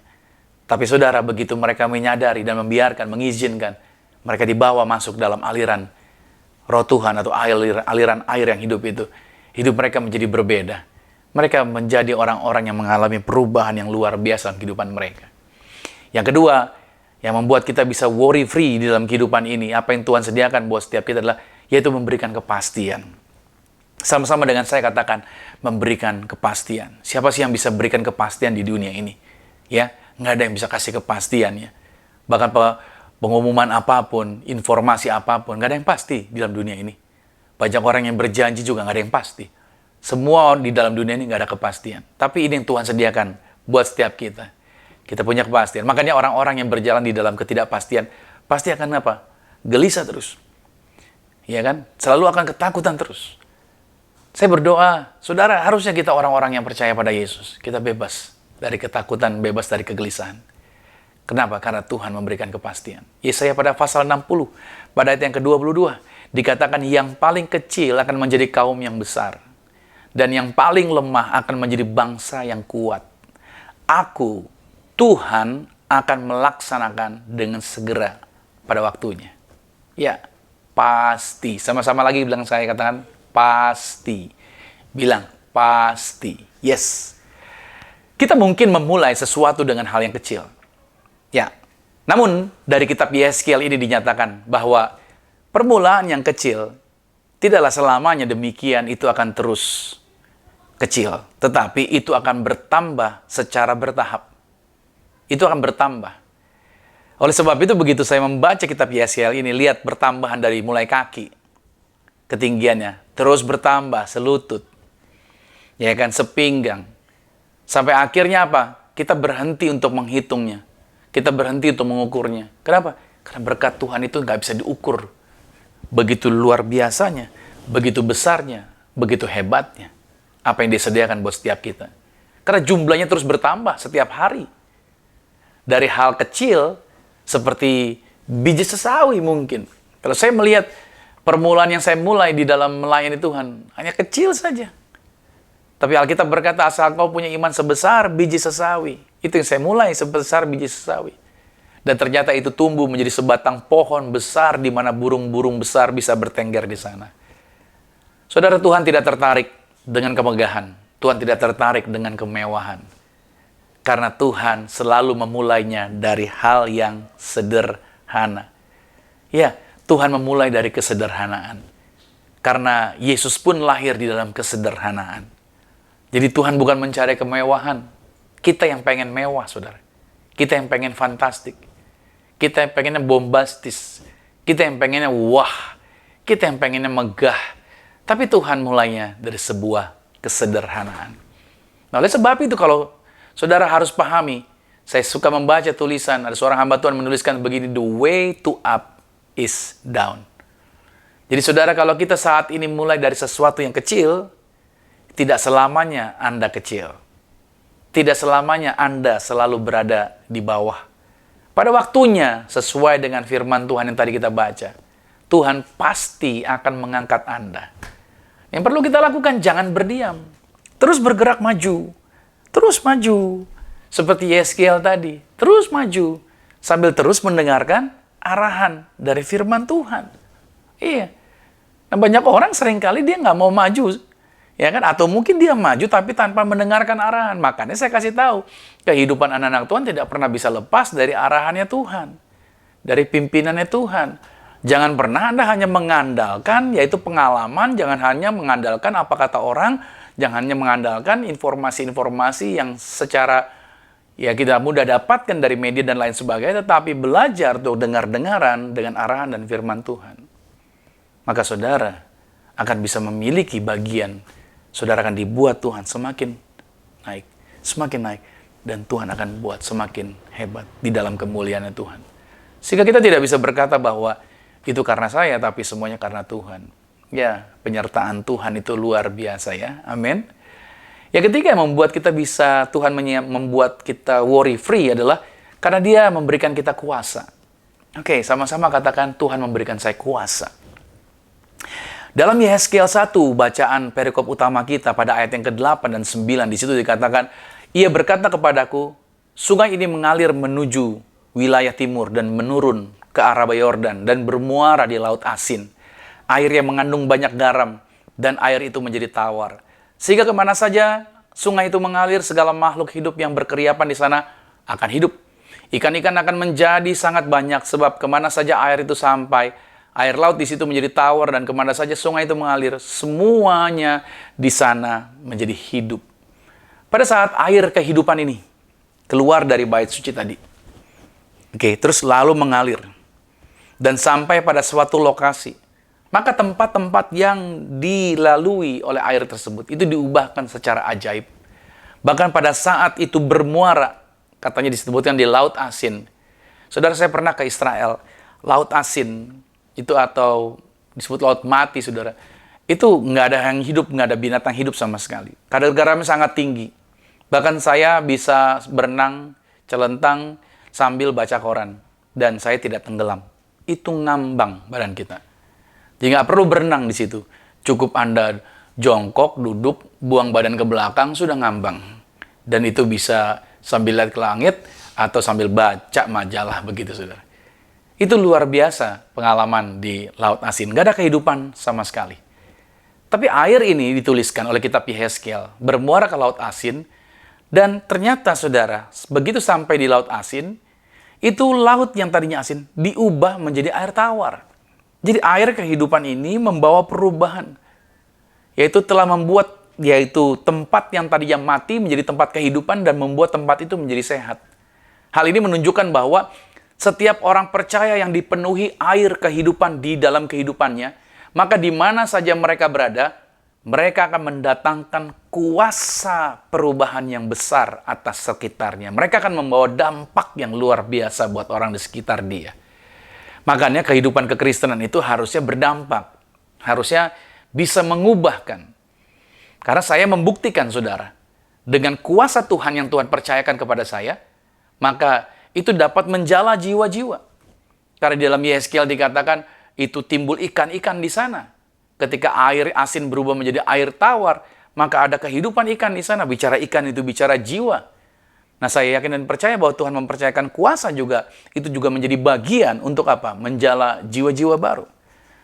Tapi saudara, begitu mereka menyadari dan membiarkan, mengizinkan, mereka dibawa masuk dalam aliran roh Tuhan atau aliran air yang hidup itu. Hidup mereka menjadi berbeda. Mereka menjadi orang-orang yang mengalami perubahan yang luar biasa dalam kehidupan mereka. Yang kedua, yang membuat kita bisa worry free di dalam kehidupan ini, apa yang Tuhan sediakan buat setiap kita adalah, yaitu memberikan kepastian. Sama-sama dengan saya katakan, memberikan kepastian. Siapa sih yang bisa berikan kepastian di dunia ini? Ya, nggak ada yang bisa kasih kepastian ya. Bahkan pengumuman apapun, informasi apapun, nggak ada yang pasti di dalam dunia ini. Banyak orang yang berjanji juga nggak ada yang pasti. Semua di dalam dunia ini nggak ada kepastian. Tapi ini yang Tuhan sediakan buat setiap kita. Kita punya kepastian. Makanya orang-orang yang berjalan di dalam ketidakpastian pasti akan apa? Gelisah terus. Ya kan? Selalu akan ketakutan terus. Saya berdoa, saudara, harusnya kita orang-orang yang percaya pada Yesus. Kita bebas dari ketakutan, bebas dari kegelisahan. Kenapa? Karena Tuhan memberikan kepastian. Yesaya pada pasal 60, pada ayat yang ke-22, dikatakan yang paling kecil akan menjadi kaum yang besar. Dan yang paling lemah akan menjadi bangsa yang kuat. Aku, Tuhan, akan melaksanakan dengan segera pada waktunya. Ya, pasti. Sama-sama lagi bilang, saya katakan, pasti. Bilang, pasti. Yes. Kita mungkin memulai sesuatu dengan hal yang kecil. Ya. Namun, dari kitab Yeskiel ini dinyatakan bahwa permulaan yang kecil tidaklah selamanya demikian itu akan terus kecil. Tetapi itu akan bertambah secara bertahap. Itu akan bertambah. Oleh sebab itu, begitu saya membaca kitab Yeskiel ini, lihat pertambahan dari mulai kaki. Ketinggiannya terus bertambah selutut, ya kan, sepinggang, sampai akhirnya apa? Kita berhenti untuk menghitungnya, kita berhenti untuk mengukurnya. Kenapa? Karena berkat Tuhan itu nggak bisa diukur. Begitu luar biasanya, begitu besarnya, begitu hebatnya apa yang disediakan buat setiap kita. Karena jumlahnya terus bertambah setiap hari. Dari hal kecil seperti biji sesawi mungkin. Kalau saya melihat permulaan yang saya mulai di dalam melayani Tuhan, hanya kecil saja. Tapi Alkitab berkata, asal kau punya iman sebesar biji sesawi. Itu yang saya mulai, sebesar biji sesawi. Dan ternyata itu tumbuh menjadi sebatang pohon besar di mana burung-burung besar bisa bertengger di sana. Saudara, Tuhan tidak tertarik dengan kemegahan. Tuhan tidak tertarik dengan kemewahan. Karena Tuhan selalu memulainya dari hal yang sederhana. Ya, Tuhan memulai dari kesederhanaan. Karena Yesus pun lahir di dalam kesederhanaan. Jadi Tuhan bukan mencari kemewahan. Kita yang pengen mewah, saudara. Kita yang pengen fantastik. Kita yang pengennya bombastis. Kita yang pengennya wah. Kita yang pengennya megah. Tapi Tuhan mulainya dari sebuah kesederhanaan. Nah, oleh sebab itu kalau saudara harus pahami, saya suka membaca tulisan, ada seorang hamba Tuhan menuliskan begini, the way to up is down. Jadi saudara, kalau kita saat ini mulai dari sesuatu yang kecil, tidak selamanya Anda kecil. Tidak selamanya Anda selalu berada di bawah. Pada waktunya, sesuai dengan firman Tuhan yang tadi kita baca, Tuhan pasti akan mengangkat Anda. Yang perlu kita lakukan, jangan berdiam. Terus bergerak maju. Terus maju. Seperti Yeskiel tadi. Terus maju. Sambil terus mendengarkan arahan dari firman Tuhan. Iya. Nah, banyak orang seringkali dia nggak mau maju. Ya kan? Atau mungkin dia maju tapi tanpa mendengarkan arahan. Makanya saya kasih tahu, kehidupan anak-anak Tuhan tidak pernah bisa lepas dari arahannya Tuhan. Dari pimpinannya Tuhan. Jangan pernah Anda hanya mengandalkan, yaitu pengalaman, jangan hanya mengandalkan apa kata orang, jangan hanya mengandalkan informasi-informasi yang secara ya kita mudah dapatkan dari media dan lain sebagainya, tetapi belajar untuk dengar-dengaran dengan arahan dan firman Tuhan. Maka saudara akan bisa memiliki bagian. Saudara akan dibuat Tuhan semakin naik, dan Tuhan akan buat semakin hebat di dalam kemuliaannya Tuhan. Sehingga kita tidak bisa berkata bahwa itu karena saya, tapi semuanya karena Tuhan. Ya, penyertaan Tuhan itu luar biasa ya, amin. Ya, ketiga yang membuat kita bisa, Tuhan membuat kita worry free adalah karena Dia memberikan kita kuasa. Oke, sama-sama katakan, Tuhan memberikan saya kuasa. Dalam Yehezkiel 1, bacaan perikop utama kita pada ayat yang ke-8 dan 9, di situ dikatakan, Ia berkata kepadaku, sungai ini mengalir menuju wilayah timur dan menurun ke arah Yordan dan bermuara di Laut Asin. Air yang mengandung banyak garam, dan air itu menjadi tawar. Sehingga kemana saja sungai itu mengalir, segala makhluk hidup yang berkeriapan di sana akan hidup. Ikan-ikan akan menjadi sangat banyak, sebab kemana saja air itu sampai, air laut di situ menjadi tawar, dan kemana saja sungai itu mengalir, semuanya di sana menjadi hidup. Pada saat air kehidupan ini keluar dari bait suci tadi, terus lalu mengalir dan sampai pada suatu lokasi, maka tempat-tempat yang dilalui oleh air tersebut itu diubahkan secara ajaib. Bahkan pada saat itu bermuara, katanya disebutkan di Laut Asin. Saudara, saya pernah ke Israel. Laut Asin itu atau disebut laut mati, saudara. Itu nggak ada yang hidup, nggak ada binatang hidup sama sekali. Kadar garamnya sangat tinggi. Bahkan saya bisa berenang, celentang sambil baca koran. Dan saya tidak tenggelam. Itu ngambang badan kita. Jadi nggak perlu berenang di situ. Cukup Anda jongkok, duduk, buang badan ke belakang, sudah ngambang. Dan itu bisa sambil lihat ke langit atau sambil baca majalah begitu, saudara. Itu luar biasa pengalaman di Laut Asin. Nggak ada kehidupan sama sekali. Tapi air ini dituliskan oleh kitab Yehezkiel, bermuara ke Laut Asin, dan ternyata, saudara, begitu sampai di Laut Asin, itu laut yang tadinya asin diubah menjadi air tawar. Jadi air kehidupan ini membawa perubahan, yaitu telah membuat tempat yang tadinya mati menjadi tempat kehidupan dan membuat tempat itu menjadi sehat. Hal ini menunjukkan bahwa setiap orang percaya yang dipenuhi air kehidupan di dalam kehidupannya, maka di mana saja mereka berada, mereka akan mendatangkan kuasa perubahan yang besar atas sekitarnya. Mereka akan membawa dampak yang luar biasa buat orang di sekitar dia. Makanya kehidupan kekristenan itu harusnya berdampak. Harusnya bisa mengubahkan. Karena saya membuktikan, saudara, dengan kuasa Tuhan yang Tuhan percayakan kepada saya, maka itu dapat menjala jiwa-jiwa. Karena di dalam Yehezkiel dikatakan, itu timbul ikan-ikan di sana. Ketika air asin berubah menjadi air tawar, maka ada kehidupan ikan di sana. Bicara ikan itu bicara jiwa. Nah, saya yakin dan percaya bahwa Tuhan mempercayakan kuasa juga, itu juga menjadi bagian untuk apa? Menjala jiwa-jiwa baru.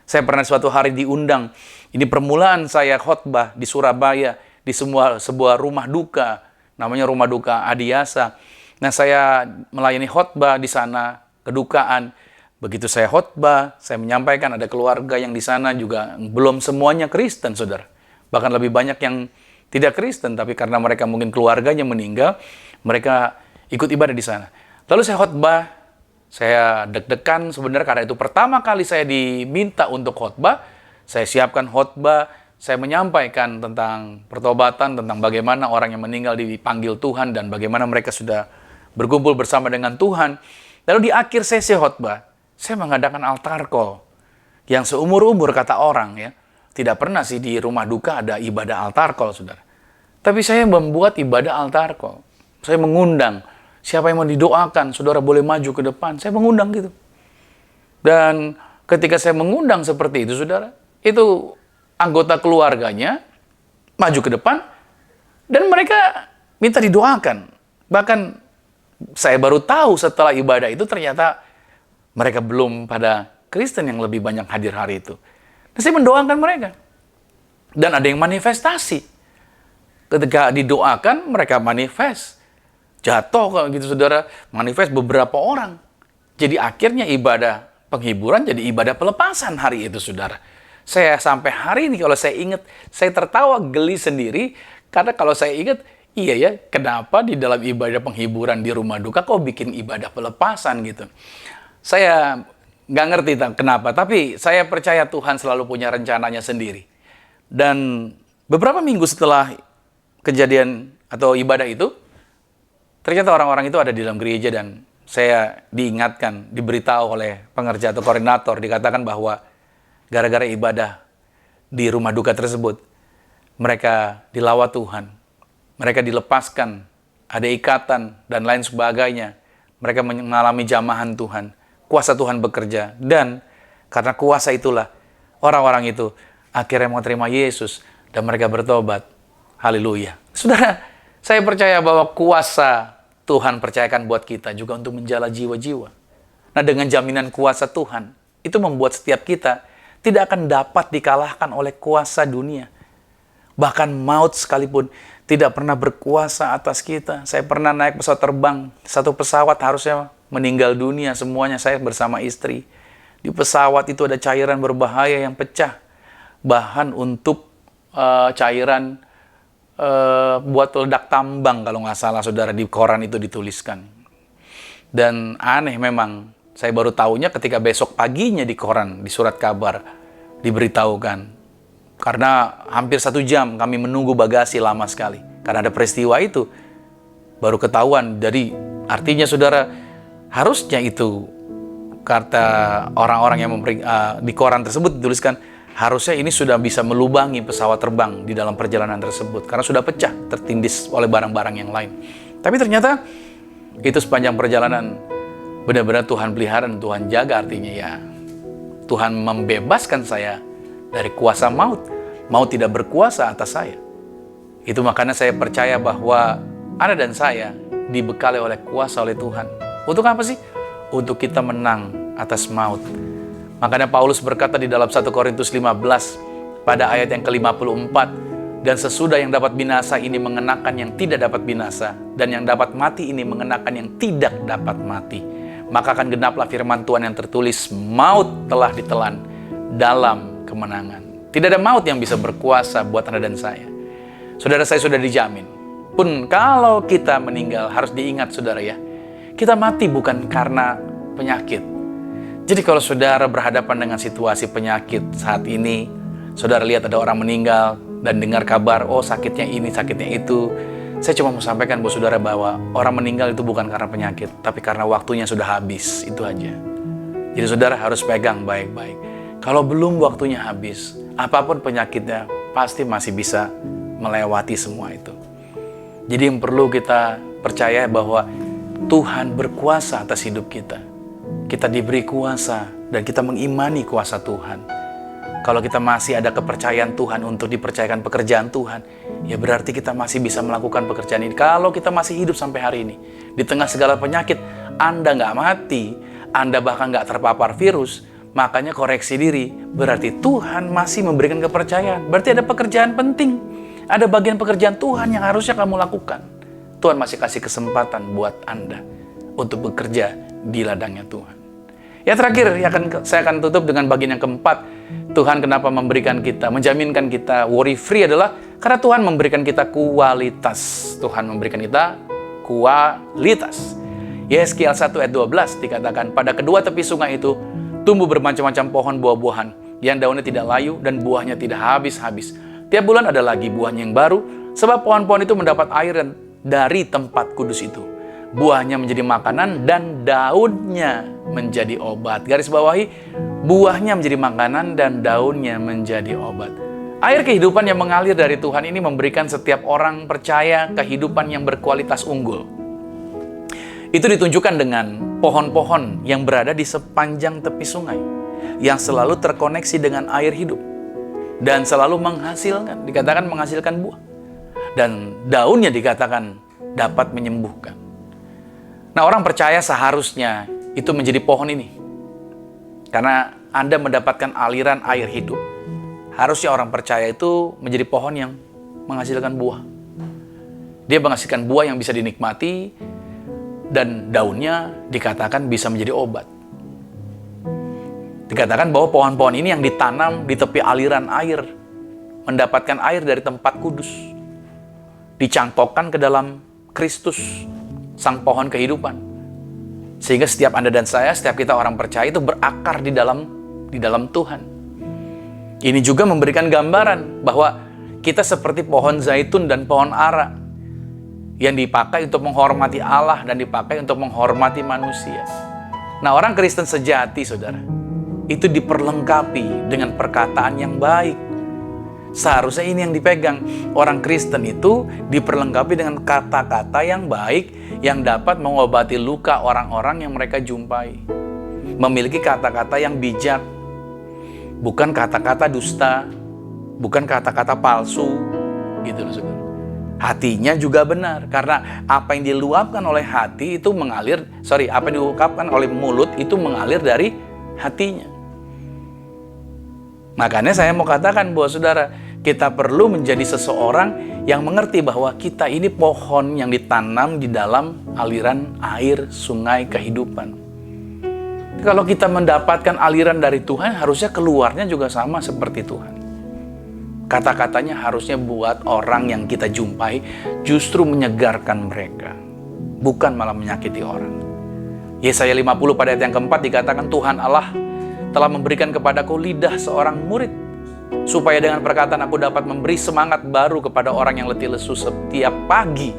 Saya pernah suatu hari diundang, ini permulaan saya khotbah di Surabaya, di sebuah rumah duka, namanya Rumah Duka Adiasa. Nah, saya melayani khotbah di sana, kedukaan. Begitu saya khotbah, saya menyampaikan ada keluarga yang di sana juga belum semuanya Kristen, saudara. Bahkan lebih banyak yang tidak Kristen, tapi karena mereka mungkin keluarganya meninggal, mereka ikut ibadah di sana. Lalu saya khotbah, saya deg-degan sebenarnya karena itu pertama kali saya diminta untuk khotbah. Saya siapkan khotbah, saya menyampaikan tentang pertobatan, tentang bagaimana orang yang meninggal dipanggil Tuhan dan bagaimana mereka sudah berkumpul bersama dengan Tuhan. Lalu di akhir sesi khotbah, saya mengadakan altar call yang seumur-umur kata orang ya, tidak pernah sih di rumah duka ada ibadah altar call, saudara. Tapi saya membuat ibadah altar call. Saya mengundang siapa yang mau didoakan, saudara boleh maju ke depan. Saya mengundang gitu. Dan ketika saya mengundang seperti itu, saudara, itu anggota keluarganya maju ke depan dan mereka minta didoakan. Bahkan saya baru tahu setelah ibadah itu ternyata mereka belum pada Kristen yang lebih banyak hadir hari itu. Dan saya mendoakan mereka. Dan ada yang manifestasi. Ketika didoakan, mereka manifest. Jatuh kalau gitu saudara, manifest beberapa orang. Jadi akhirnya ibadah penghiburan jadi ibadah pelepasan hari itu saudara. Saya sampai hari ini kalau saya ingat, saya tertawa geli sendiri. Karena kalau saya ingat, iya ya, kenapa di dalam ibadah penghiburan di rumah duka kok bikin ibadah pelepasan gitu. Saya nggak ngerti kenapa, tapi saya percaya Tuhan selalu punya rencananya sendiri. Dan beberapa minggu setelah kejadian atau ibadah itu, ternyata orang-orang itu ada di dalam gereja dan saya diingatkan, diberitahu oleh pengerja atau koordinator, dikatakan bahwa gara-gara ibadah di rumah duka tersebut, mereka dilawat Tuhan, mereka dilepaskan, ada ikatan dan lain sebagainya. Mereka mengalami jamahan Tuhan, kuasa Tuhan bekerja, dan karena kuasa itulah orang-orang itu akhirnya mau terima Yesus dan mereka bertobat. Haleluya. Saudara, saya percaya bahwa kuasa Tuhan percayakan buat kita juga untuk menjala jiwa-jiwa. Nah, dengan jaminan kuasa Tuhan, itu membuat setiap kita tidak akan dapat dikalahkan oleh kuasa dunia. Bahkan maut sekalipun tidak pernah berkuasa atas kita. Saya pernah naik pesawat terbang, satu pesawat harusnya meninggal dunia semuanya, saya bersama istri. Di pesawat itu ada cairan berbahaya yang pecah. Bahan untuk cairan buat ledak tambang kalau nggak salah saudara, di koran itu dituliskan. Dan aneh memang, saya baru tahunya ketika besok paginya di koran, di surat kabar diberitahukan. Karena hampir 1 jam kami menunggu bagasi lama sekali. Karena ada peristiwa itu, baru ketahuan. Jadi artinya saudara, harusnya itu kata orang-orang yang di koran tersebut dituliskan, harusnya ini sudah bisa melubangi pesawat terbang di dalam perjalanan tersebut. Karena sudah pecah, tertindis oleh barang-barang yang lain. Tapi ternyata itu sepanjang perjalanan benar-benar Tuhan pelihara dan Tuhan jaga. Artinya ya, Tuhan membebaskan saya dari kuasa maut. Maut tidak berkuasa atas saya. Itu makanya saya percaya bahwa Anda dan saya dibekali oleh kuasa oleh Tuhan. Untuk apa sih? Untuk kita menang atas maut. Makanya Paulus berkata di dalam 1 Korintus 15 pada ayat yang ke-54, dan sesudah yang dapat binasa ini mengenakan yang tidak dapat binasa, dan yang dapat mati ini mengenakan yang tidak dapat mati. Maka akan genaplah firman Tuhan yang tertulis, maut telah ditelan dalam kemenangan. Tidak ada maut yang bisa berkuasa buat Anda dan saya. Saudara, saya sudah dijamin. Pun kalau kita meninggal, harus diingat saudara ya, kita mati bukan karena penyakit. Jadi kalau saudara berhadapan dengan situasi penyakit saat ini, saudara lihat ada orang meninggal dan dengar kabar, oh sakitnya ini, sakitnya itu. Saya cuma mau sampaikan buat saudara bahwa orang meninggal itu bukan karena penyakit, tapi karena waktunya sudah habis, itu aja. Jadi saudara harus pegang baik-baik. Kalau belum waktunya habis, apapun penyakitnya, pasti masih bisa melewati semua itu. Jadi yang perlu kita percaya bahwa Tuhan berkuasa atas hidup kita. Kita diberi kuasa dan kita mengimani kuasa Tuhan. Kalau kita masih ada kepercayaan Tuhan untuk dipercayakan pekerjaan Tuhan, ya berarti kita masih bisa melakukan pekerjaan ini. Kalau kita masih hidup sampai hari ini, di tengah segala penyakit, Anda nggak mati, Anda bahkan nggak terpapar virus, makanya koreksi diri, berarti Tuhan masih memberikan kepercayaan. Berarti ada pekerjaan penting, ada bagian pekerjaan Tuhan yang harusnya kamu lakukan. Tuhan masih kasih kesempatan buat Anda untuk bekerja di ladangnya Tuhan. Ya terakhir, saya akan tutup dengan bagian yang keempat. Tuhan kenapa memberikan kita, menjaminkan kita worry free adalah karena Tuhan memberikan kita kualitas. Tuhan memberikan kita kualitas. Yeskiel 1 ayat 12 dikatakan, pada kedua tepi sungai itu tumbuh bermacam-macam pohon buah-buahan, yang daunnya tidak layu dan buahnya tidak habis-habis. Tiap bulan ada lagi buahnya yang baru, sebab pohon-pohon itu mendapat air dari tempat kudus itu. Buahnya menjadi makanan dan daunnya menjadi obat. Garis bawahi, buahnya menjadi makanan dan daunnya menjadi obat. Air kehidupan yang mengalir dari Tuhan ini memberikan setiap orang percaya kehidupan yang berkualitas unggul. Itu ditunjukkan dengan pohon-pohon yang berada di sepanjang tepi sungai, yang selalu terkoneksi dengan air hidup dan selalu menghasilkan, dikatakan menghasilkan buah. Dan daunnya dikatakan dapat menyembuhkan. Nah, orang percaya seharusnya itu menjadi pohon ini. Karena Anda mendapatkan aliran air hidup. harusnya orang percaya itu menjadi pohon yang menghasilkan buah. Dia menghasilkan buah yang bisa dinikmati, dan daunnya dikatakan bisa menjadi obat. Dikatakan bahwa pohon-pohon ini yang ditanam di tepi aliran air, mendapatkan air dari tempat kudus, dicangkokkan ke dalam Kristus, sang pohon kehidupan. Sehingga setiap Anda dan saya, setiap kita orang percaya itu berakar di dalam Tuhan. Ini juga memberikan gambaran bahwa kita seperti pohon zaitun dan pohon ara yang dipakai untuk menghormati Allah dan dipakai untuk menghormati manusia. Nah, orang Kristen sejati, saudara, itu diperlengkapi dengan perkataan yang baik. Seharusnya ini yang dipegang. Orang Kristen itu diperlengkapi dengan kata-kata yang baik yang dapat mengobati luka orang-orang yang mereka jumpai. Memiliki kata-kata yang bijak, bukan kata-kata dusta, bukan kata-kata palsu, gitu loh, saudara. Hatinya juga benar, karena apa yang diluapkan oleh hati itu apa yang diungkapkan oleh mulut itu mengalir dari hatinya. Makanya saya mau katakan bahwa saudara, kita perlu menjadi seseorang yang mengerti bahwa kita ini pohon yang ditanam di dalam aliran air sungai kehidupan. Kalau kita mendapatkan aliran dari Tuhan, harusnya keluarnya juga sama seperti Tuhan. Kata-katanya harusnya buat orang yang kita jumpai justru menyegarkan mereka, bukan malah menyakiti orang. Yesaya 50 pada ayat yang keempat dikatakan, Tuhan Allah telah memberikan kepadaku lidah seorang murid, supaya dengan perkataan aku dapat memberi semangat baru kepada orang yang letih lesu. Setiap pagi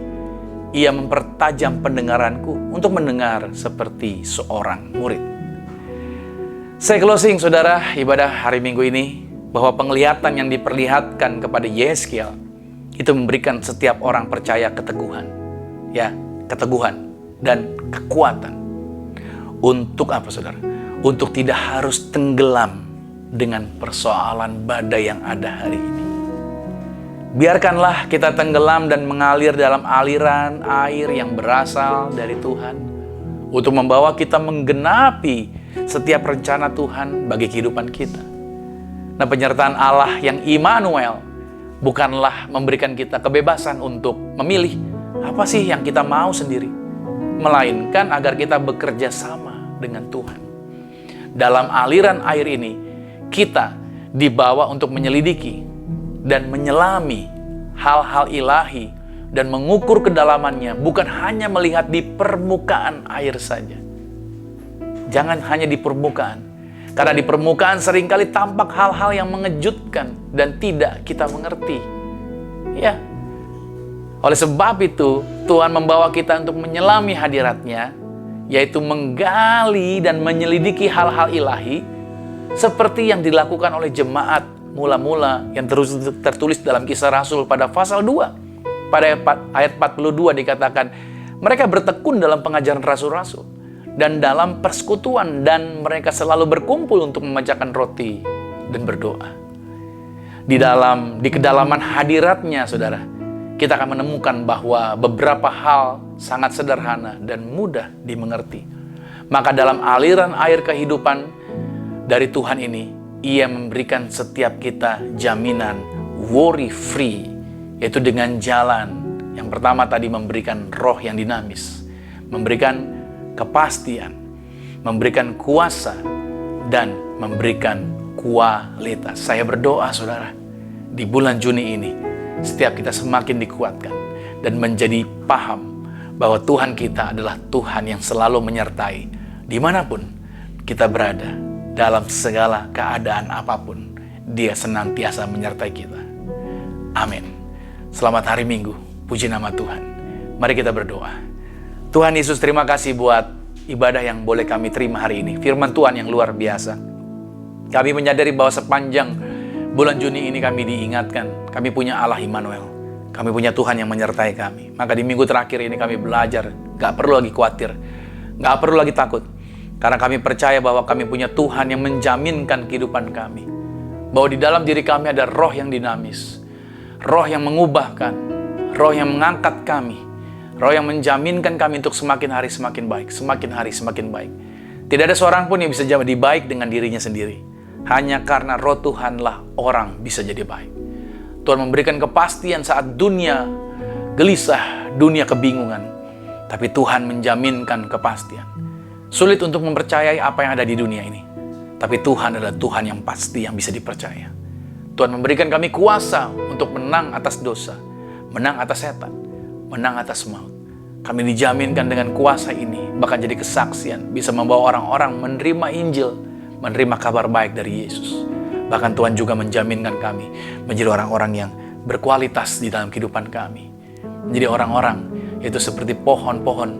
ia mempertajam pendengaranku untuk mendengar seperti seorang murid. Saya closing, saudara, ibadah hari Minggu ini, bahwa penglihatan yang diperlihatkan kepada Yeskiel itu memberikan setiap orang percaya keteguhan, keteguhan dan kekuatan. Untuk apa, saudara? Untuk tidak harus tenggelam dengan persoalan badai yang ada hari ini. Biarkanlah kita tenggelam dan mengalir dalam aliran air yang berasal dari Tuhan, untuk membawa kita menggenapi setiap rencana Tuhan bagi kehidupan kita. Nah, penyertaan Allah yang Immanuel bukanlah memberikan kita kebebasan untuk memilih apa sih yang kita mau sendiri, melainkan agar kita bekerja sama dengan Tuhan. Dalam aliran air ini, kita dibawa untuk menyelidiki dan menyelami hal-hal ilahi dan mengukur kedalamannya, bukan hanya melihat di permukaan air saja. Jangan hanya di permukaan, karena di permukaan seringkali tampak hal-hal yang mengejutkan dan tidak kita mengerti. Ya, oleh sebab itu Tuhan membawa kita untuk menyelami hadirat-Nya, yaitu menggali dan menyelidiki hal-hal ilahi, seperti yang dilakukan oleh jemaat mula-mula yang tertulis dalam Kisah Rasul pada pasal 2. Pada ayat 42 dikatakan, mereka bertekun dalam pengajaran rasul-rasul dan dalam persekutuan, dan mereka selalu berkumpul untuk memecahkan roti dan berdoa. Di kedalaman hadirat-Nya, saudara, kita akan menemukan bahwa beberapa hal sangat sederhana dan mudah dimengerti. Maka dalam aliran air kehidupan dari Tuhan ini, Ia memberikan setiap kita jaminan worry free, yaitu dengan jalan yang pertama tadi, memberikan roh yang dinamis, memberikan kepastian, memberikan kuasa, dan memberikan kualitas. Saya berdoa, saudara, di bulan Juni ini, setiap kita semakin dikuatkan dan menjadi paham bahwa Tuhan kita adalah Tuhan yang selalu menyertai dimanapun kita berada, dalam segala keadaan apapun. Dia senantiasa menyertai kita. Amin. Selamat hari Minggu, puji nama Tuhan. Mari kita berdoa. Tuhan Yesus, terima kasih buat ibadah yang boleh kami terima hari ini. Firman Tuhan yang luar biasa. Kami menyadari bahwa sepanjang bulan Juni ini kami diingatkan, kami punya Allah Immanuel. Kami punya Tuhan yang menyertai kami. Maka di minggu terakhir ini kami belajar, gak perlu lagi khawatir, gak perlu lagi takut. Karena kami percaya bahwa kami punya Tuhan yang menjaminkan kehidupan kami. Bahwa di dalam diri kami ada roh yang dinamis, roh yang mengubahkan, roh yang mengangkat kami, roh yang menjaminkan kami untuk semakin hari semakin baik, semakin hari semakin baik. Tidak ada seorang pun yang bisa jadi baik dengan dirinya sendiri. Hanya karena roh Tuhanlah orang bisa jadi baik. Tuhan memberikan kepastian saat dunia gelisah, dunia kebingungan. Tapi Tuhan menjaminkan kepastian. Sulit untuk mempercayai apa yang ada di dunia ini. Tapi Tuhan adalah Tuhan yang pasti, yang bisa dipercaya. Tuhan memberikan kami kuasa untuk menang atas dosa, menang atas setan, menang atas maut. Kami dijaminkan dengan kuasa ini, bahkan jadi kesaksian, bisa membawa orang-orang menerima Injil, menerima kabar baik dari Yesus. Bahkan Tuhan juga menjaminkan kami menjadi orang-orang yang berkualitas di dalam kehidupan kami. Menjadi orang-orang, yaitu seperti pohon-pohon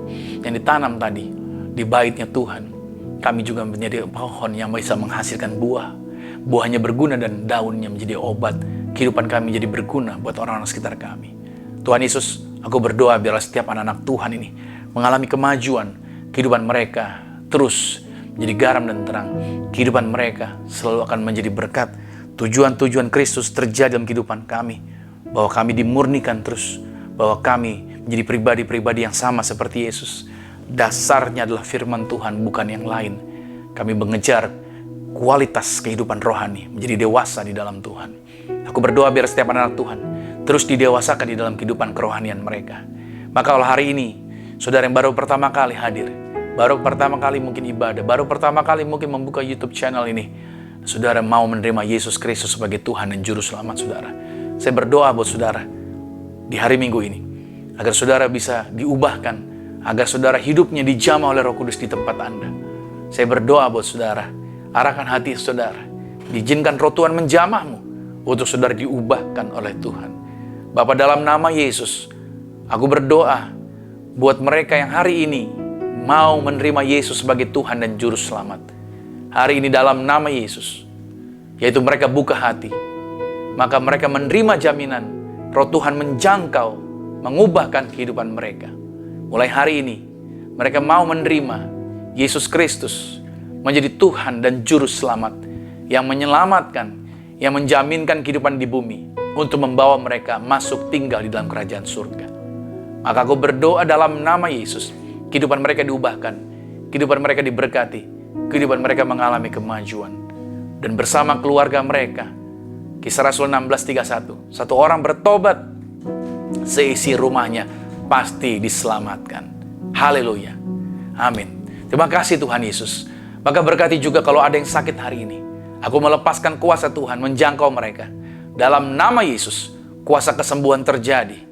yang ditanam tadi di baitnya Tuhan. Kami juga menjadi pohon yang bisa menghasilkan buah. Buahnya berguna dan daunnya menjadi obat. Kehidupan kami jadi berguna buat orang-orang sekitar kami. Tuhan Yesus, aku berdoa biarlah setiap anak-anak Tuhan ini mengalami kemajuan. Kehidupan mereka terus menjadi garam dan terang. Kehidupan mereka selalu akan menjadi berkat. Tujuan-tujuan Kristus terjadi dalam kehidupan kami. Bahwa kami dimurnikan terus. Bahwa kami menjadi pribadi-pribadi yang sama seperti Yesus. Dasarnya adalah firman Tuhan, bukan yang lain. Kami mengejar kualitas kehidupan rohani, menjadi dewasa di dalam Tuhan. Aku berdoa biar setiap anak Tuhan terus didewasakan di dalam kehidupan kerohanian mereka. Maka kalau hari ini, saudara yang baru pertama kali hadir, baru pertama kali mungkin ibadah, baru pertama kali mungkin membuka YouTube channel ini, saudara mau menerima Yesus Kristus sebagai Tuhan dan Juru Selamat saudara. Saya berdoa buat saudara di hari Minggu ini, agar saudara bisa diubahkan, agar saudara hidupnya dijamah oleh Roh Kudus di tempat Anda. Saya berdoa buat saudara, arahkan hati saudara, diizinkan Roh Tuhan menjamahmu, untuk saudara diubahkan oleh Tuhan. Bapa, dalam nama Yesus, aku berdoa buat mereka yang hari ini mau menerima Yesus sebagai Tuhan dan Juru Selamat. Hari ini dalam nama Yesus, yaitu mereka buka hati, maka mereka menerima jaminan Roh Tuhan menjangkau, mengubahkan kehidupan mereka. Mulai hari ini, mereka mau menerima Yesus Kristus menjadi Tuhan dan Juru Selamat yang menyelamatkan, yang menjaminkan kehidupan di bumi untuk membawa mereka masuk tinggal di dalam kerajaan surga. Maka aku berdoa dalam nama Yesus, kehidupan mereka diubahkan, kehidupan mereka diberkati, kehidupan mereka mengalami kemajuan. Dan bersama keluarga mereka, Kisah Rasul 16:31, satu orang bertobat, seisi rumahnya pasti diselamatkan. Haleluya. Amin. Terima kasih Tuhan Yesus. Maka berkati juga kalau ada yang sakit hari ini. Aku melepaskan kuasa Tuhan menjangkau mereka. Dalam nama Yesus, kuasa kesembuhan terjadi.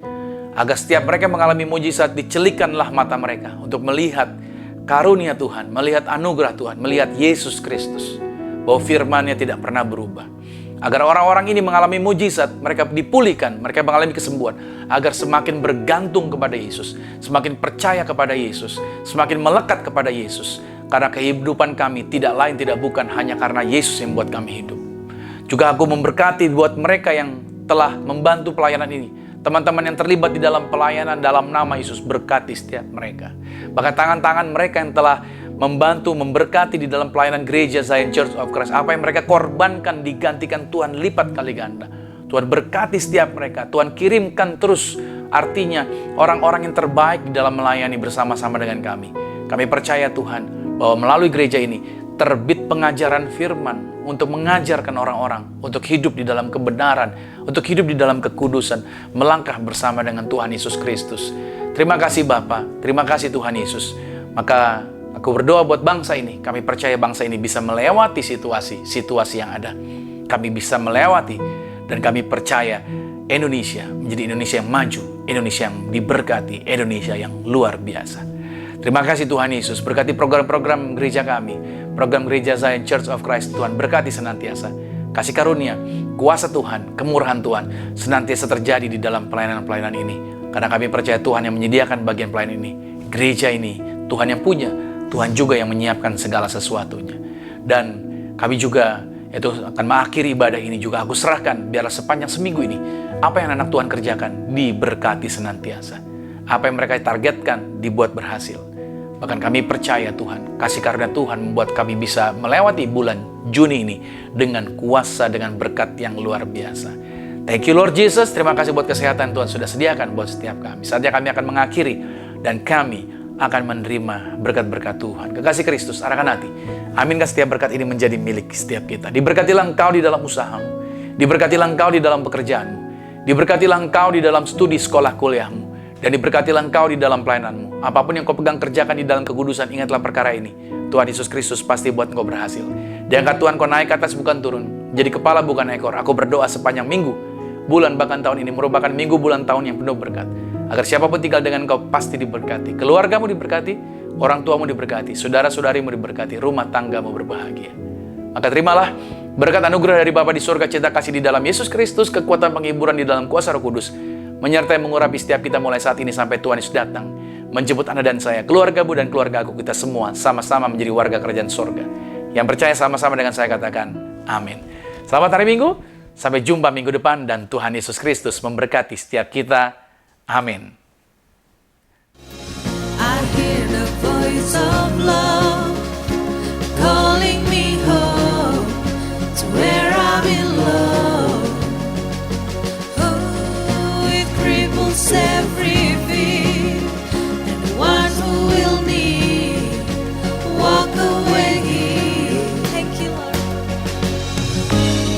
Agar setiap mereka mengalami mujizat, dicelikanlah mata mereka untuk melihat karunia Tuhan, melihat anugerah Tuhan, melihat Yesus Kristus. Bahwa firman-Nya tidak pernah berubah. Agar orang-orang ini mengalami mujizat, mereka dipulihkan, mereka mengalami kesembuhan. Agar semakin bergantung kepada Yesus, semakin percaya kepada Yesus, semakin melekat kepada Yesus. Karena kehidupan kami tidak lain tidak bukan hanya karena Yesus yang membuat kami hidup. Juga aku memberkati buat mereka yang telah membantu pelayanan ini. Teman-teman yang terlibat di dalam pelayanan dalam nama Yesus, berkati setiap mereka. Bahkan tangan-tangan mereka yang telah membantu, memberkati di dalam pelayanan gereja Zion Church of Christ. Apa yang mereka korbankan digantikan Tuhan lipat kali ganda. Tuhan berkati setiap mereka. Tuhan kirimkan terus, artinya orang-orang yang terbaik di dalam melayani bersama-sama dengan kami. Kami percaya Tuhan, bahwa melalui gereja ini terbit pengajaran firman untuk mengajarkan orang-orang untuk hidup di dalam kebenaran, untuk hidup di dalam kekudusan, melangkah bersama dengan Tuhan Yesus Kristus. Terima kasih Bapa, terima kasih Tuhan Yesus. Maka aku berdoa buat bangsa ini. Kami percaya bangsa ini bisa melewati situasi yang ada. Kami bisa melewati, dan kami percaya Indonesia menjadi Indonesia yang maju, Indonesia yang diberkati, Indonesia yang luar biasa. Terima kasih Tuhan Yesus, berkati program-program gereja kami, program gereja Zion Church of Christ. Tuhan berkati senantiasa, kasih karunia, kuasa Tuhan, kemurahan Tuhan senantiasa terjadi di dalam pelayanan-pelayanan ini. Karena kami percaya Tuhan yang menyediakan bagian pelayanan ini, gereja ini, Tuhan yang punya, Tuhan juga yang menyiapkan segala sesuatunya. Dan kami juga itu akan mengakhiri ibadah ini juga aku serahkan, biarlah sepanjang seminggu ini, apa yang anak Tuhan kerjakan diberkati senantiasa. Apa yang mereka targetkan dibuat berhasil. Bahkan kami percaya Tuhan, kasih karunia Tuhan membuat kami bisa melewati bulan Juni ini dengan kuasa, dengan berkat yang luar biasa. Thank you Lord Jesus, terima kasih buat kesehatan Tuhan sudah sediakan buat setiap kami. Saatnya kami akan mengakhiri dan kami akan menerima berkat-berkat Tuhan. Kekasih Kristus, arahkan hati. Aminkan setiap berkat ini menjadi milik setiap kita. Diberkatilah engkau di dalam usahamu. Diberkatilah engkau di dalam pekerjaanmu. Diberkatilah engkau di dalam studi sekolah kuliahmu. Dan diberkatilah engkau di dalam pelayananmu. Apapun yang kau pegang kerjakan di dalam kekudusan, ingatlah perkara ini. Tuhan Yesus Kristus pasti buat engkau berhasil. Diangkat Tuhan kau naik ke atas bukan turun. Jadi kepala bukan ekor. Aku berdoa sepanjang minggu, bulan bahkan tahun ini merupakan minggu bulan tahun yang penuh berkat. Agar siapapun tinggal dengan kau pasti diberkati. Keluargamu diberkati, orang tuamu diberkati, saudara-saudarimu diberkati, rumah tanggamu berbahagia. Maka terimalah berkat anugerah dari Bapa di surga, cinta kasih di dalam Yesus Kristus, kekuatan penghiburan di dalam kuasa Roh Kudus, menyertai mengurapi setiap kita mulai saat ini sampai Tuhan Yesus datang, menjemput Anda dan saya, keluargamu dan keluarga aku, kita semua sama-sama menjadi warga kerajaan surga. Yang percaya sama-sama dengan saya katakan, amin. Selamat hari Minggu, sampai jumpa minggu depan, dan Tuhan Yesus Kristus memberkati setiap kita. Amin. I hear the voice of love calling me home to where I belong. Oh, it cripples every fear, and the ones who will need walk away. Thank you, Lord.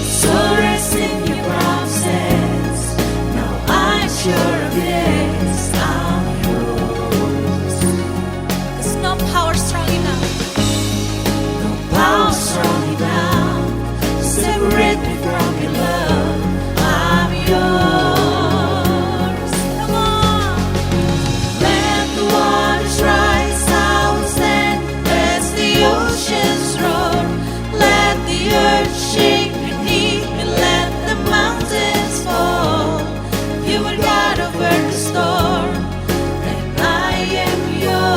So rest in your promises. Now I'm sure of this. I'm yours. There's no power strong enough. No power strong enough to separate me from your love. I'm yours. Come on. Let the waters rise, I will stand as the oceans roar. Let the earth shake beneath me, let the mountains fall. You are God over the storm, and I am yours.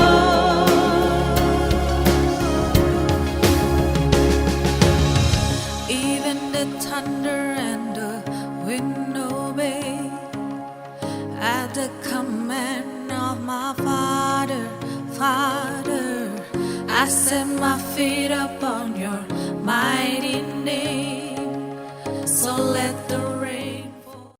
Even the thunder and the wind obey at the command of my Father. Father, I set my feet upon your mighty name. So let the rain